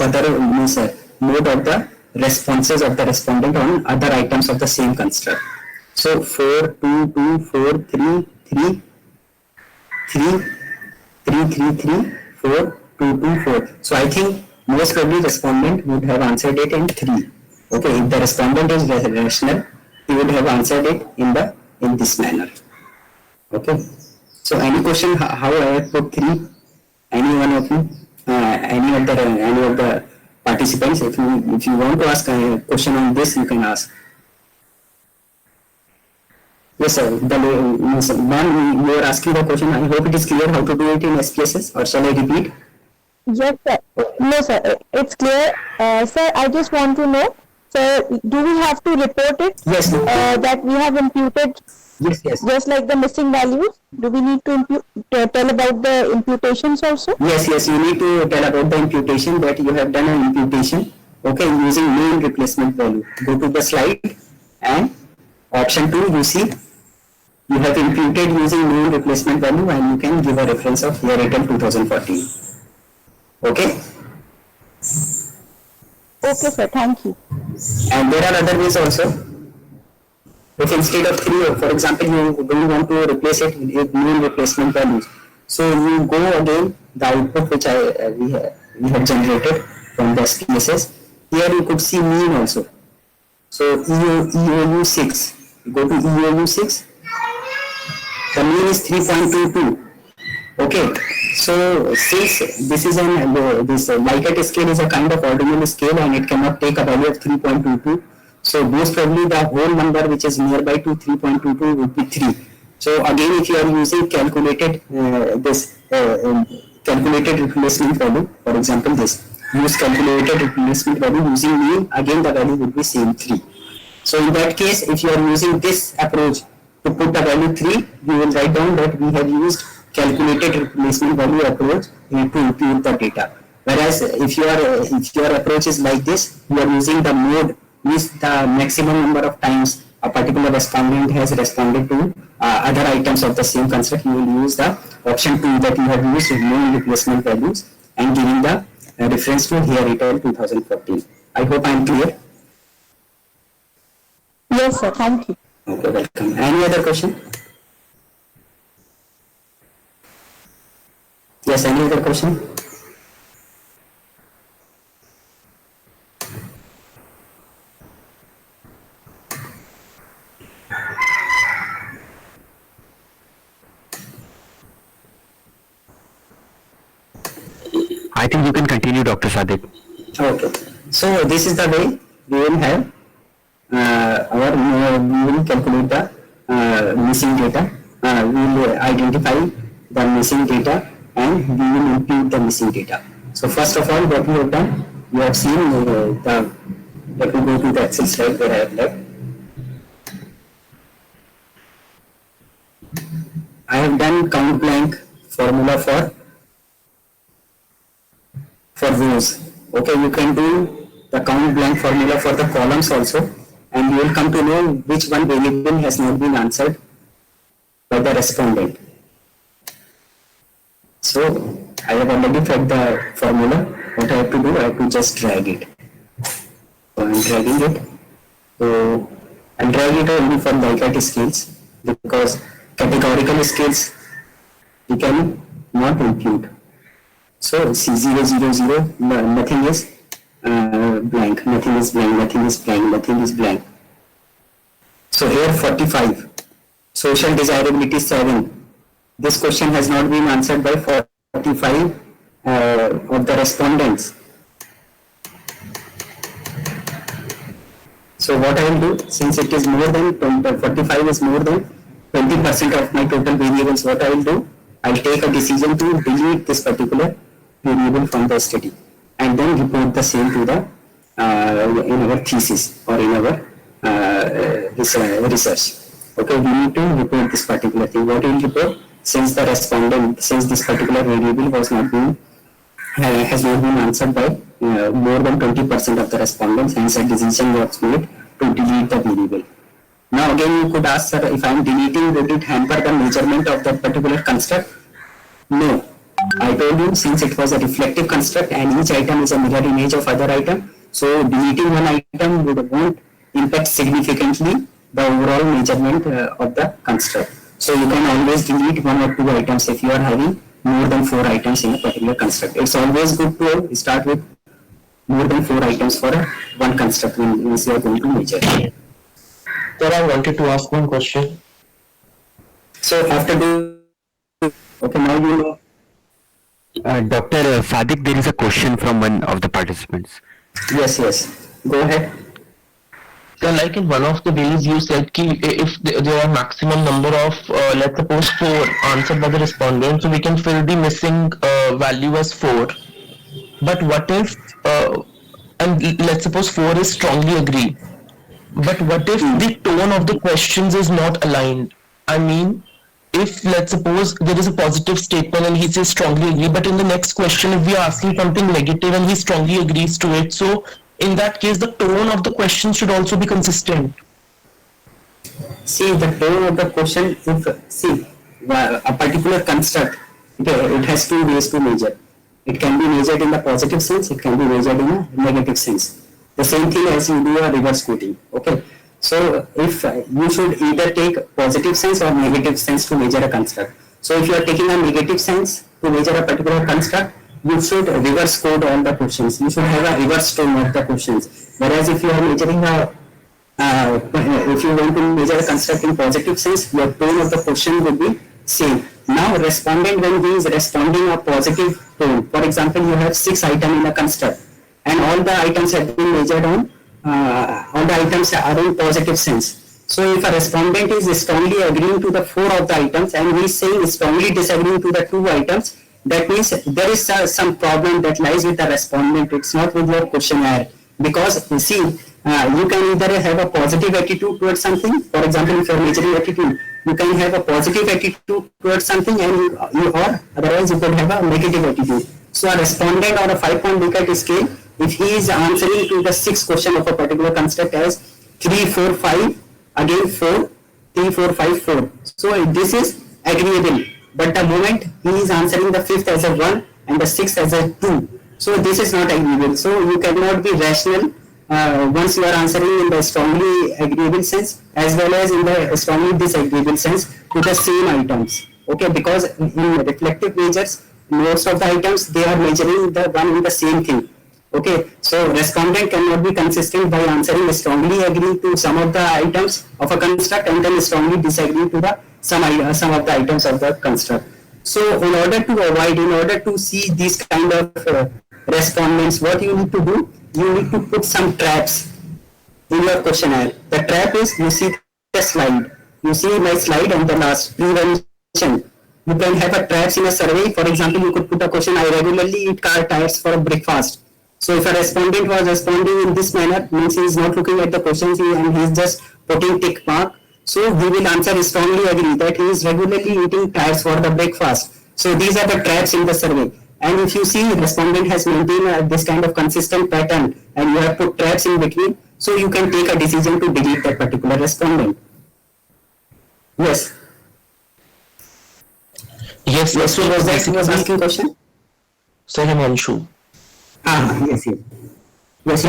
mode of the responses of the respondent on other items of the same construct. So 4, 2, 2, 4, 3, 3, 3, 3, 3, 3, 4, 2, 2, 4. So I think most probably respondent would have answered it in 3. Okay, if the respondent is rational, he would have answered it in this manner. Okay. So any question how I have put 3? Any one of you? Any of the participants? If you want to ask a question on this, you can ask. Yes, sir. Ma'am, you are asking the question. I hope it is clear how to do it in SPSS, or shall I repeat?
Yes, sir. No, sir. It's clear. Sir, I just want to know, sir, do we have to report it
Yes.
that we have imputed
Yes.
just like the missing values? Do we need to tell about the imputations also?
Yes. You need to tell about the imputation, that you have done an imputation. Okay, using mean replacement value. Go to the slide and option 2. You see, you have imputed using mean replacement value, and you can give a reference of year April 2014. Okay.
Okay, sir. Thank you.
And there are other ways also. If instead of 3, for example, you don't want to replace it with mean replacement values, so you go again the output which we have generated from the SPSS. Here you could see mean also. So EOU 6. Go to EOU 6. The mean is 3.22. Okay. So since this is this Likert scale is a kind of ordinal scale, and it cannot take a value of 3.22. So most probably the whole number which is nearby to 3.22 would be 3. So again, if you are using calculated calculated replacement value, for example, use calculated replacement value using mean, again the value would be same 3. So in that case, if you are using this approach to put the value 3, you will write down that we have used calculated replacement value approach to impute the data. Whereas if your approach is like this, you are using the mode, means the maximum number of times a particular respondent has responded to other items of the same construct. You will use the option 2, that you have used mean replacement values and giving the reference to here retail 2014. I hope I am clear.
Yes, sir. Thank you.
Okay, welcome. Any other question? Yes, any other question?
I think you can continue, Dr. Sadiq.
Okay. So this is the way we will have we will calculate the missing data. We will identify the missing data, and we will impute the missing data. So first of all, what we have done, you have seen let me go to the Excel slide where I have left. I have done count blank formula for rows. Okay, you can do the count blank formula for the columns also, and you will come to know which one variable has not been answered by the respondent. So I have already fed the formula. What I have to do, I have to just drag it. So I am dragging it. So I will drag it only for Likert scales, because categorical scales we can not impute. So C000, nothing is blank, nothing is blank, nothing is blank, nothing is blank. So here 45, social desirability 7. This question has not been answered by 45 of the respondents. So what I will do, since it is more than 45 is more than 20% of my total variables, what I will do, I will take a decision to delete this particular variable from the study, and then report the same to the in our thesis or in our research. Okay, we need to report this particular thing. What will report? Since the respondent, since this particular variable was not being has not been answered by more than 20% of the respondents, hence a decision was made to delete the variable. Now again, you could ask, sir, if I am deleting, would it hamper the measurement of that particular construct? No. I told you, since it was a reflective construct and each item is a mirror image of other item, so deleting one item won't impact significantly the overall measurement of the construct. So you can always delete 1 or 2 items if you are having more than 4 items in a particular construct. It's always good to start with more than 4 items for one construct when you are going to measure.
Sir, I wanted to ask one question.
So after doing, okay, now you know.
Dr. Sadiq, there is a question from one of the participants.
Yes, yes. Go ahead.
So like in one of the ways you said ki if there are maximum number of let's suppose 4 answered by the respondent, so we can fill the missing value as 4. But what if and let's suppose 4 is strongly agree. But what if the tone of the questions is not aligned? I mean, if let's suppose there is a positive statement and he says strongly agree, but in the next question, if we are asking something negative and he strongly agrees to it, so in that case, the tone of the question should also be consistent.
See the tone of the question. If see a particular construct, it has two ways to measure. It can be measured in the positive sense. It can be measured in a negative sense. The same thing as you do a reverse coding. Okay. So if you should either take positive sense or negative sense to measure a construct. So if you are taking a negative sense to measure a particular construct, you should reverse code all the questions. You should have a reverse tone of the questions. Whereas if you are measuring if you want to measure a construct in positive sense, your tone of the question would be same. Now respondent, when he is responding a positive tone, for example, you have 6 items in a construct and all the items have been measured on, all the items are in positive sense. So if a respondent is strongly agreeing to the 4 of the items and he is saying strongly disagreeing to the 2 items, that means there is some problem that lies with the respondent. It's not with your questionnaire. Because you see, you can either have a positive attitude towards something. For example, if you are measuring attitude, you can have a positive attitude towards something, and or otherwise you can have a negative attitude. So a respondent on a 5-point Likert scale, if he is answering to the 6th question of a particular construct as 3, 4, 5, again 4, 3, 4, 5, 4. So this is agreeable. But the moment he is answering the 5th as a 1 and the 6th as a 2, so this is not agreeable. So you cannot be rational once you are answering in the strongly agreeable sense as well as in the strongly disagreeable sense to the same items. Okay, because in reflective measures, most of the items they are measuring the one in the same thing. Okay, so respondent cannot be consistent by answering strongly agreeing to some of the items of a construct and then strongly disagree to the some of the items of the construct. So in order to see these kind of respondents, what you need to do, you need to put some traps in your questionnaire. The trap is, you see the slide. You see my slide on the last prevention. You can have a traps in a survey. For example, you could put a question, I regularly eat car tires for breakfast. So if a respondent was responding in this manner, means he is not looking at the questions and he is just putting tick mark. So he will answer strongly agree that he is regularly eating tires for the breakfast. So these are the traps in the survey. And if you see respondent has maintained this kind of consistent pattern and you have put traps in between, so you can take a decision to delete that particular respondent. Yes.
Yes,
Yes. So was that was asking question?
Sir Himanshu.
Yes, yes. Yes,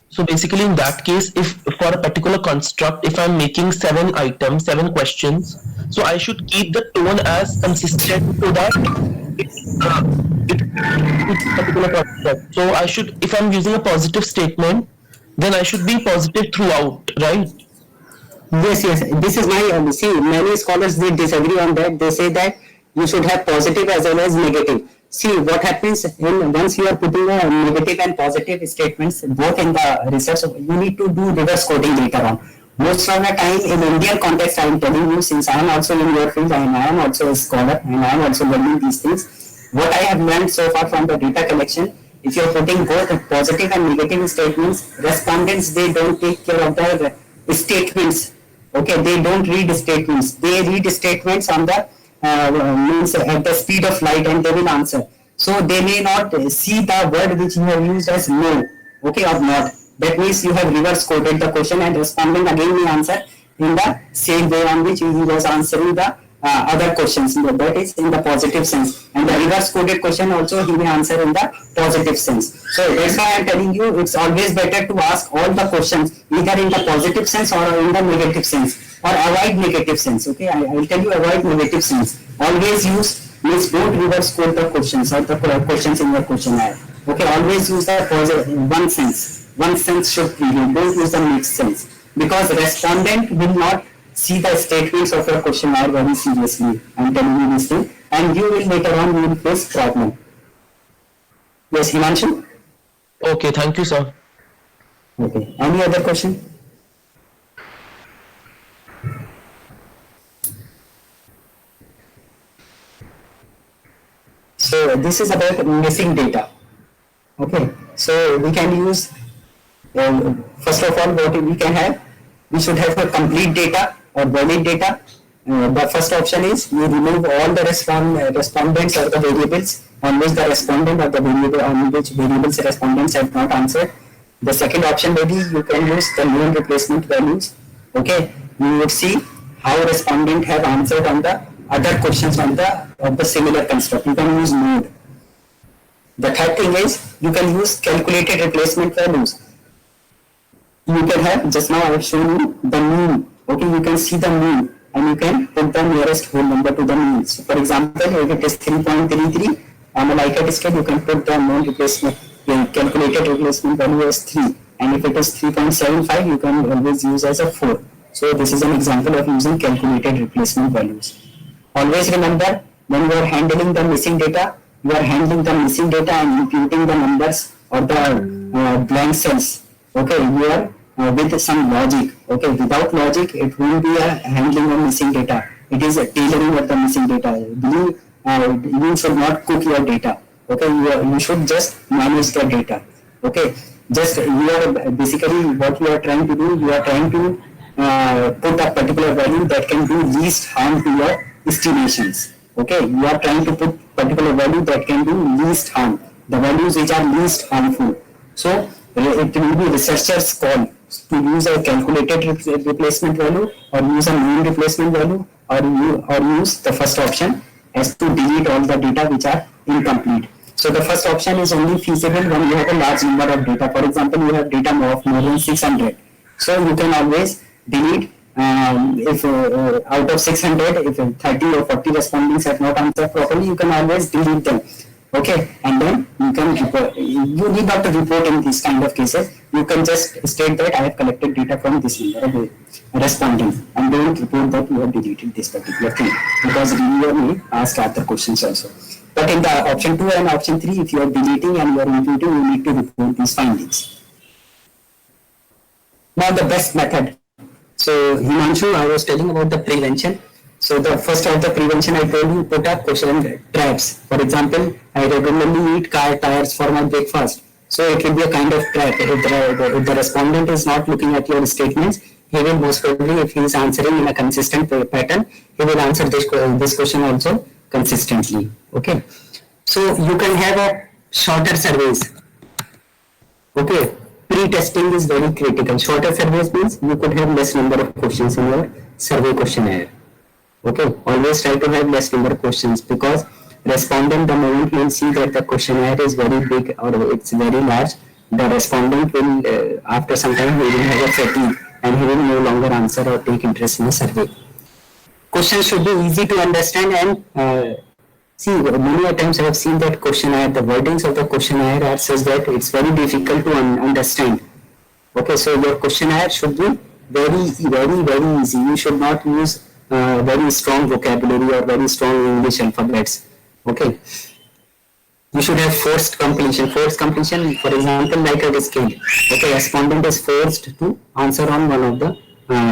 So basically in that case, if for a particular construct, if I'm making 7 items, 7 questions, so I should keep the tone as consistent so that it's a particular construct. So I should, if I'm using a positive statement, then I should be positive throughout, right?
Yes, yes. This is my see. Many scholars they disagree on that. They say that you should have positive as well as negative. See what happens in once you are putting a negative and positive statements both in the research. You need to do reverse coding later on. Most of the time in Indian context, I am telling you, since I am also in your field and I am also a scholar and I am also learning these things. What I have learned so far from the data collection, if you are putting both positive and negative statements, respondents they don't take care of the statements. Okay, they don't read statements. They read statements on the means at the speed of light and they will answer. So they may not see the word which you have used as no, okay, or not. That means you have reverse coded the question and respondent again may answer in the same way on which he was answering the other questions. That is in the positive sense. And the reverse coded question also he may answer in the positive sense. So that's why I am telling you it's always better to ask all the questions either in the positive sense or in the negative sense. Or avoid negative sense. Okay, I will tell you avoid negative sense. Always use means don't reverse code the questions or the questions in your questionnaire. Okay, always use the one sense. One sense should prevail. Don't use the mixed sense because respondent will not see the statements of your questionnaire very seriously. I'm telling you this thing, and you will later on you will face problem. Yes, Himanshu?
Okay, thank you, sir.
Okay. Any other question? So this is about missing data. Okay. So we can use, first of all, what we can have, we should have a complete data or valid data. The first option is you remove all the respondents or the variables on which the respondent or the variable on which variables respondents have not answered. The second option maybe you can use the known replacement values. Okay, you would see how respondent have answered on the other questions on the similar construct. You can use node. The third thing is you can use calculated replacement values. You can have, just now I have shown you the mean. Okay, you can see the mean and you can put the nearest whole number to the mean. So for example, if it is 3.33 on a Likert scale, you can put the known replacement, the calculated replacement value as 3, and if it is 3.75, you can always use as a 4. So this is an example of using calculated replacement values. Always remember, when you are handling the missing data, you are handling the missing data and imputing the numbers or the blank cells. Okay, you are with some logic. Okay, without logic, it won't be a handling of missing data. It is a tailoring of the missing data. You should not cook your data. Okay, you should just manage the data. Okay, just you are basically what you are trying to do. You are trying to put a particular value that can do least harm to your estimations. Okay, you are trying to put particular value that can do least harm, the values which are least harmful. So it will be researchers' call to use a calculated replacement value or use a known replacement value or use the first option as to delete all the data which are incomplete. So the first option is only feasible when you have a large number of data. For example, you have data of more than 600. So you can always delete if out of 600, if 30 or 40 respondents have not answered properly, you can always delete them. Okay, and then you can report. You need not to report in these kind of cases. You can just state that I have collected data from this number of respondents, and don't report that you have deleted this particular thing, because reviewer may ask other questions also. But in the option 2 and option 3, if you are deleting and you are imputing, you need to report these findings. Now the best method. So Himanshu, I was telling about the prevention. So the first of the prevention, I told you, put up question traps. For example, I regularly eat car tires for my breakfast. So it will be a kind of trap. If the respondent is not looking at your statements, he will most probably, if he is answering in a consistent pattern, he will answer this question also consistently. Okay. So you can have a shorter surveys. Okay. Pre-testing is very critical. Shorter surveys means you could have less number of questions in your survey questionnaire. Okay, always try to have less number of questions, because respondent, the moment he will see that the questionnaire is very big or it's very large, the respondent will, after some time, he will have a fatigue and he will no longer answer or take interest in the survey. Questions should be easy to understand, and see, many times I have seen that questionnaire, the wordings of the questionnaire are such that it's very difficult to understand. Okay, so your questionnaire should be very easy. You should not use very strong vocabulary or very strong English alphabets. Okay, you should have forced completion. Forced completion, for example, like a scale. Okay, respondent is forced to answer on one of the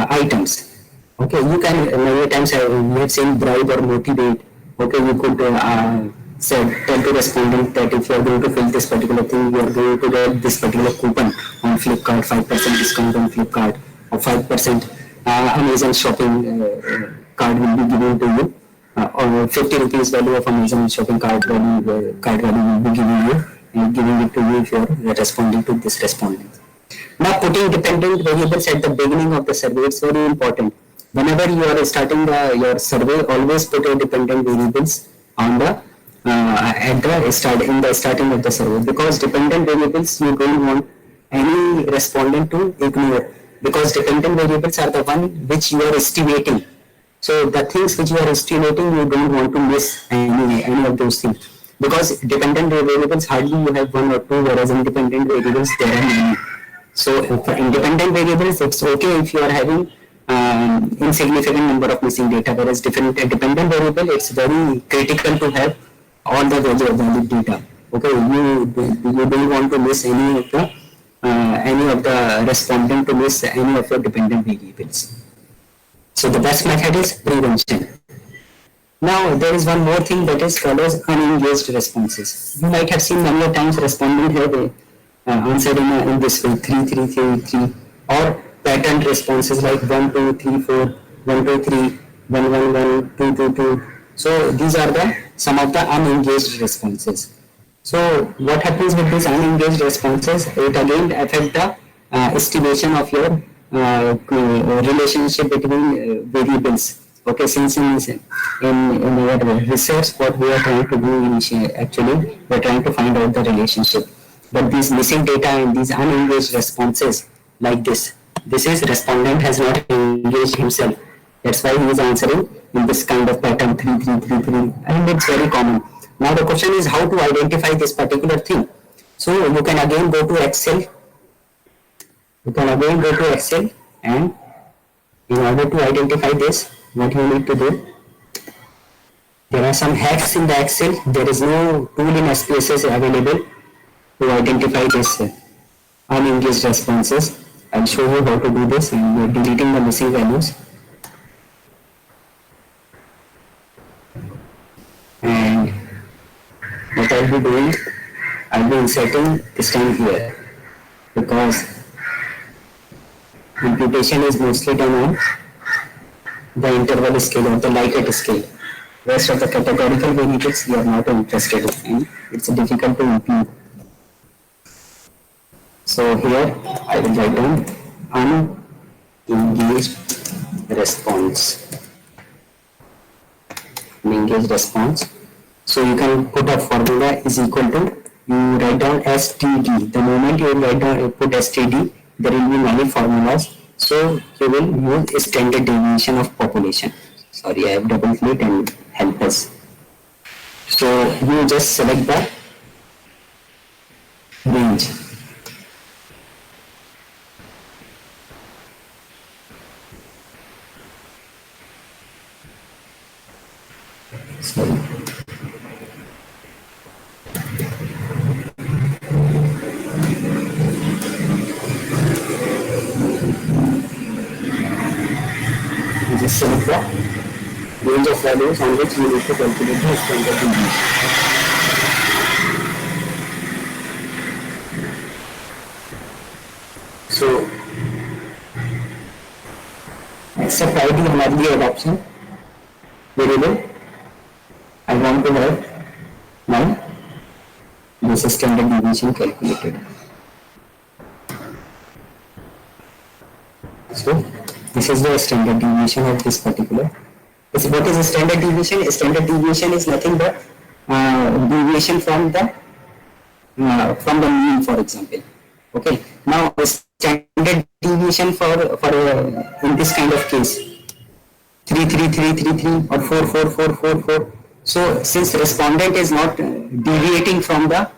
items. Okay, you can many times we have seen bribe or motivate. Okay, you could tell to respondent that if you are going to fill this particular thing, you are going to get this particular coupon on Flipkart, 5% discount on Flipkart, or 5% Amazon shopping card will be given to you, or 50 rupees value of Amazon shopping card value will be giving it to you if you are responding to this respondent. Now, putting dependent variables at the beginning of the survey, it's very important. Whenever you are starting your survey, always put your dependent variables on the in the starting of the survey, because dependent variables you don't want any respondent to ignore, because dependent variables are the one which you are estimating. So the things which you are estimating, you don't want to miss any of those things, because dependent variables hardly you have one or two, whereas independent variables there are many. So for independent variables, it's okay if you are having insignificant number of missing data, whereas different dependent variable, it's very critical to have all the valid data. Okay, you don't want to miss any of the respondent to miss any of your dependent variables. So the best method is prevention. Now there is one more thing that is called as unengaged responses. You might have seen many times respondent have answered in this way 3333 or patterned responses like 1 2 3 4 1 2 3 1 1 1 2 2 2. So these are the some of the unengaged responses. So what happens with these unengaged responses? It again affect the estimation of your relationship between variables. Okay, since in our research, what we are trying to do actually, we are trying to find out the relationship. But these missing data and these unengaged responses like this is respondent has not engaged himself. That's why he is answering in this kind of pattern 3333, and it's very common. Now the question is how to identify this particular thing. So you can again go to Excel. And in order to identify this, what you need to do, there are some hacks in the Excel. There is no tool in SPSS available to identify this unengaged responses. I'll show you how to do this, and we're deleting the missing values. And what I'll be doing, I'll be inserting this time here, because imputation is mostly done on the interval scale or the Likert scale. Rest of the categorical variables we are not interested in, it's difficult to impute. So here I will write down unengaged response. Unengaged response. So you can put a formula is equal to, you write down STD. The moment you write down, put STD, there will be many formulas. So you will use standard deviation of population. Sorry, I have double clicked and help us. So you just select the range. Sorry. Just select the range of values on which you need to calculate the standard deviation. So, accept ID हमारे लिए adoption variable. I want to have now this standard deviation calculated. So this is the standard deviation of this particular. What is a standard deviation? A standard deviation is nothing but deviation from the mean, for example. Okay. Now a standard deviation for in this kind of case 33333 or 44444. So since respondent is not deviating from the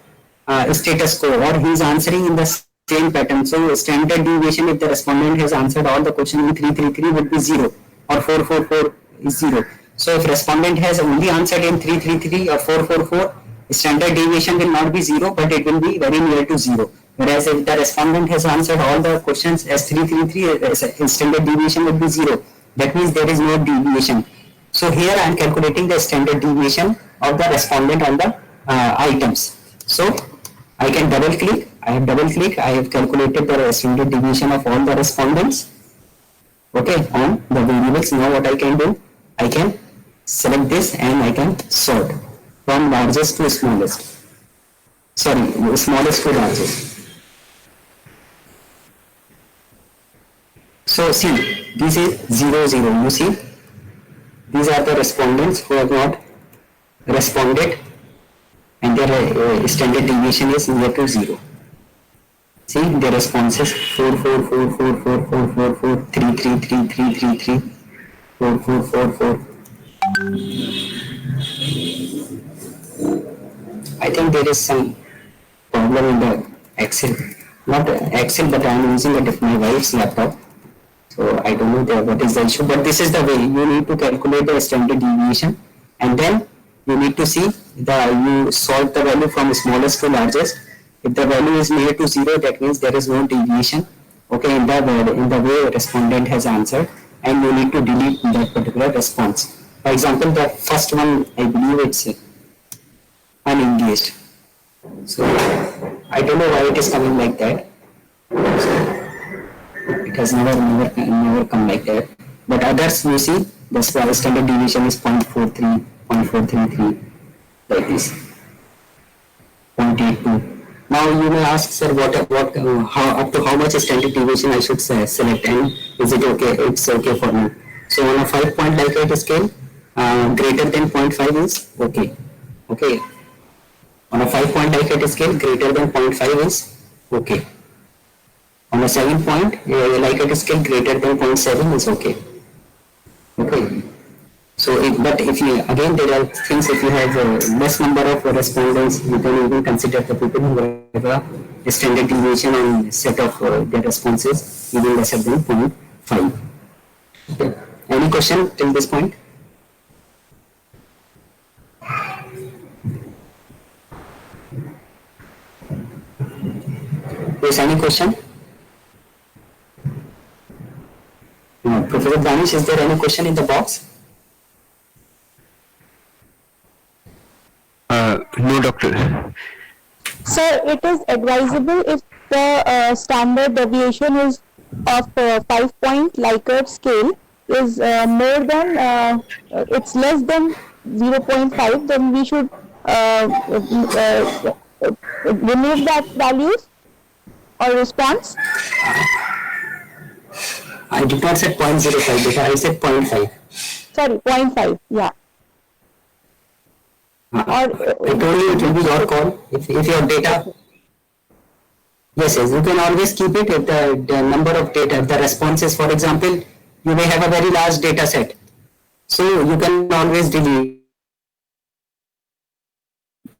status quo, or he is answering in the same pattern, so standard deviation, if the respondent has answered all the question in 333, would be 0, or 444 is 0. So if respondent has only answered in 333 or 444, standard deviation will not be 0, but it will be very near to 0. Whereas if the respondent has answered all the questions as 333, standard deviation would be 0. That means there is no deviation. So here I am calculating the standard deviation of the respondent on the items. So I can double click. I have calculated the standard deviation of all the respondents. Okay, on the variables. Now what I can do, I can select this and I can sort from largest to smallest. Sorry, smallest to largest. So see, this is 0 0. You see, these are the respondents who have not responded, and their standard deviation is near to 0. See, the responses 4 4 4 4 4 4 4 4 3 3 3 3 3 3 4 4 4 4. I think there is some problem in the Excel. Not Excel, but I am using my wife's laptop. So I don't know what is the issue, but this is the way you need to calculate the standard deviation, and then you need to see you sort the value from smallest to largest. If the value is near to zero, that means there is no deviation. Okay, in the way respondent has answered, and you need to delete that particular response. For example, the first one, I believe it's unengaged. So I don't know why it is coming like that. It has never come like that. But others, you see, the standard deviation is 0.43, 0.433, like this, 0.82. Now you may ask, sir, how up to how much standard deviation I should select, and is it okay? It's okay for me. So on a 5-point Likert scale, greater than 0.5 is okay. Okay. On a 5-point Likert scale, greater than 0.5 is okay. On a 7-point Likert scale, greater than 0.7 is okay. Okay. So, but if you, again, there are things, if you have a less number of respondents, you can even consider the people who have a standard deviation on set of their responses even lesser than 0.5. Okay. Any question till this point? Yes, any question? Professor Danish, is there any question in the box?
No, doctor.
Sir, it is advisable if the standard deviation is of 5-point Likert scale is more than, it's less than 0.5, then we should remove that values or response.
I did not say 0.05, because I said 0.5.
Sorry, 0.5, yeah.
I told you it will be your call. If your data, yes, you can always keep it if the number of data, the responses, for example, you may have a very large data set. So you can always delete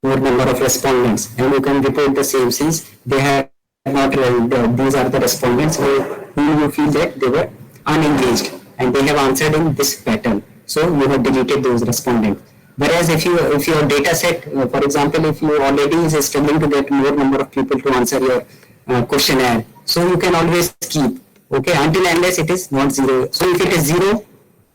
more number of respondents, and you can report the same, since they have not, these are the respondents who you feel that they were unengaged and they have answered in this pattern. So you have deleted those respondents. Whereas if your data set, for example, if you already is struggling to get more number of people to answer your questionnaire, so you can always keep, okay, until unless it is not zero. So if it is 0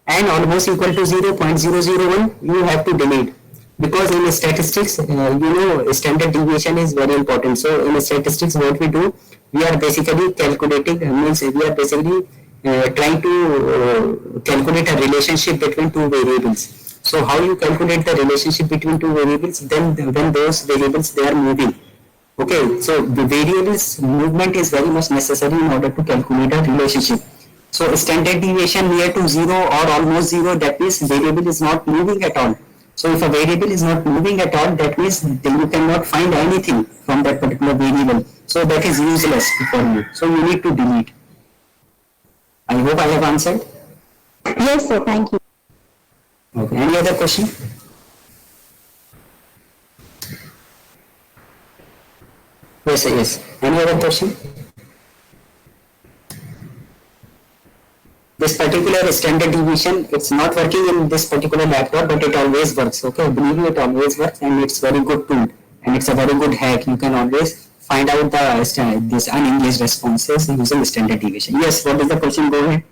and almost equal to 0.001, you have to delete, because in statistics, standard deviation is very important. So in statistics, what we do, we are basically calculating, means we are basically trying to calculate a relationship between two variables. So how you calculate the relationship between two variables? Then when those variables, they are moving. Okay, so the variables movement is very much necessary in order to calculate a relationship. So standard deviation near to 0 or almost 0, that means variable is not moving at all. So if a variable is not moving at all, that means you cannot find anything from that particular variable. So that is useless for you. So you need to delete. I hope I have answered.
Yes, sir, thank you.
Okay. Any other question? Yes, yes. Any other question? This particular standard deviation, it's not working in this particular laptop, but it always works. Okay, believe me, it always works, and it's very good tool, and it's a very good hack. You can always find out this unengaged responses using standard deviation. Yes, what is the question? Go ahead.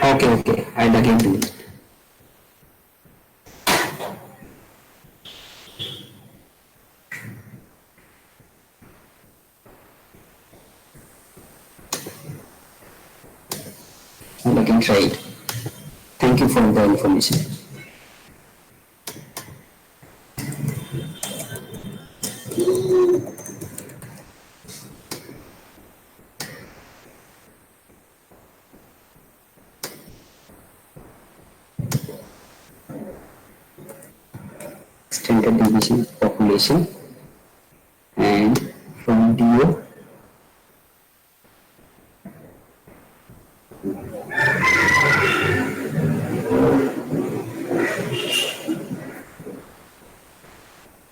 Okay, I'll again do it. I'll again try it. Thank you for the information. Standard deviation population, and from DO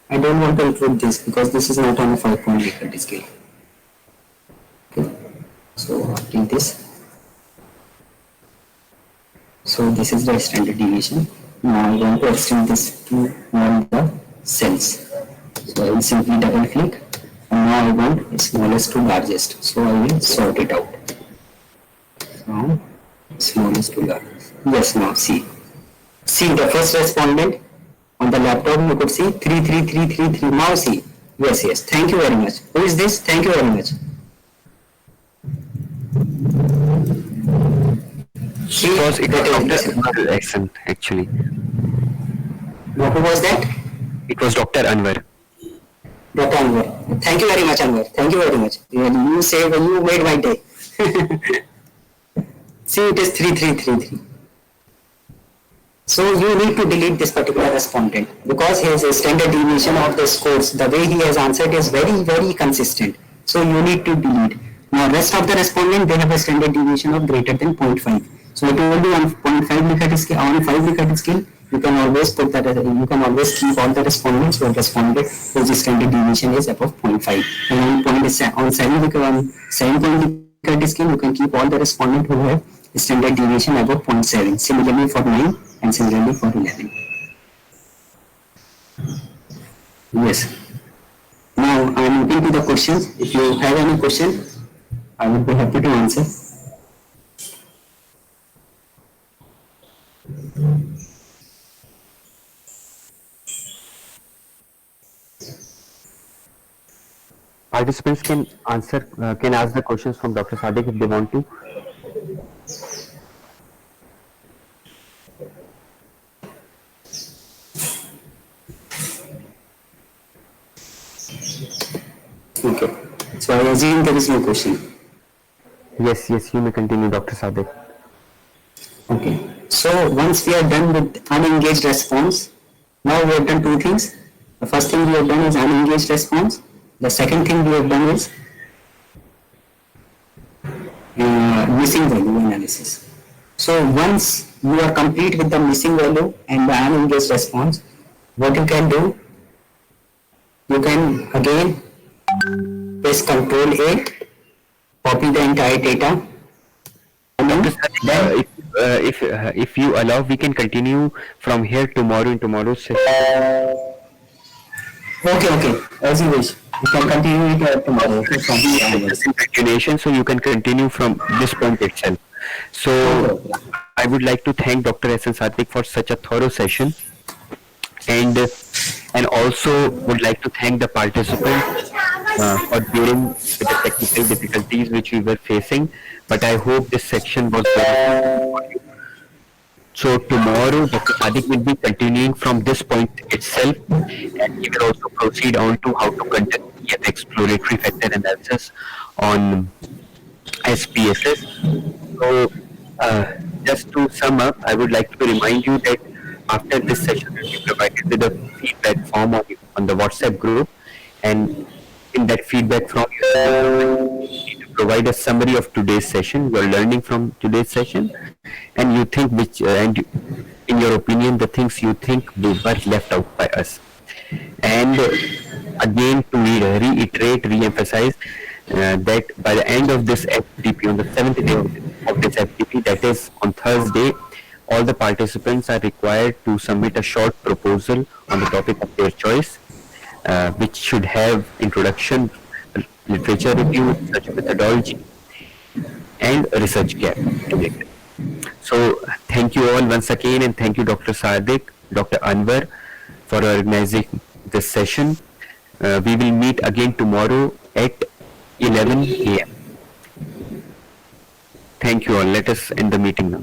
I don't want to include this because this is not on a 5-point Likert scale. Okay. So after this. So this is the standard deviation. Now I want to extend this to all the cells. So I will simply double click and now I want smallest to largest. So I will sort it out from smallest to largest. Yes, now see. See the first respondent on the laptop you could see 33333. Now see. Yes, yes. Thank you very much. Who is this? Thank you very much.
Because it was Dr. Anwar accent actually.
Who was that?
It was Dr. Anwar.
Dr. Anwar. Thank you very much, Anwar. Thank you very much. You made my day. See, it is 3333. So you need to delete this particular respondent because his standard deviation of the scores, the way he has answered is very, very consistent. So you need to delete. Now rest of the respondent, they have a standard deviation of greater than 0.5. So I told you on 0.5 Likert scale, on 5 Likert scale, you can always put that, you can always keep all the respondents who have responded whose standard deviation is above 0.5. And on 7 point Likert scale, you can keep all the respondents who have standard deviation above 0.7. Similarly for 9 and similarly for 11. Yes. Now I am looking to the questions. If you have any question, I would be happy to answer.
Participants can ask the questions from Dr. Sadiq if they want to.
Okay. So I assume there is no question.
Yes, you may continue, Dr. Sadiq.
Okay. So once we are done with unengaged response, now we have done two things. The first thing we have done is unengaged response. The second thing we have done is missing value analysis. So once you are complete with the missing value and the unengaged response, what you can do, you can again press Ctrl A, copy the entire data.
Dr. Sadiq, if you allow, we can continue from here tomorrow in tomorrow's session.
Okay. As you wish. You can continue it tomorrow.
Continuation, so you can continue from this point itself. So I would like to thank Dr. Ahsan Sadiq for such a thorough session, and also would like to thank the participants for bearing with the technical difficulties which we were facing. But I hope this section was very for you. So tomorrow Dr. Sadiq will be continuing from this point itself, and he will also proceed on to how to conduct the exploratory factor analysis on SPSS. So just to sum up, I would like to remind you that after this session will be provided with a feedback form on the WhatsApp group, and in that feedback form you need to provide a summary of today's session, your learning from today's session, and you think which and in your opinion the things you think were left out by us. And again, to reiterate, re-emphasize that by the end of this FDP, on the 7th day of this FDP, that is on Thursday, all the participants are required to submit a short proposal on the topic of their choice, which should have introduction, literature review, research methodology, and research gap. So thank you all once again, and thank you Dr. Sadiq, Dr. Anwar, for organizing this session. We will meet again tomorrow at 11 a.m. Thank you all. Let us end the meeting now.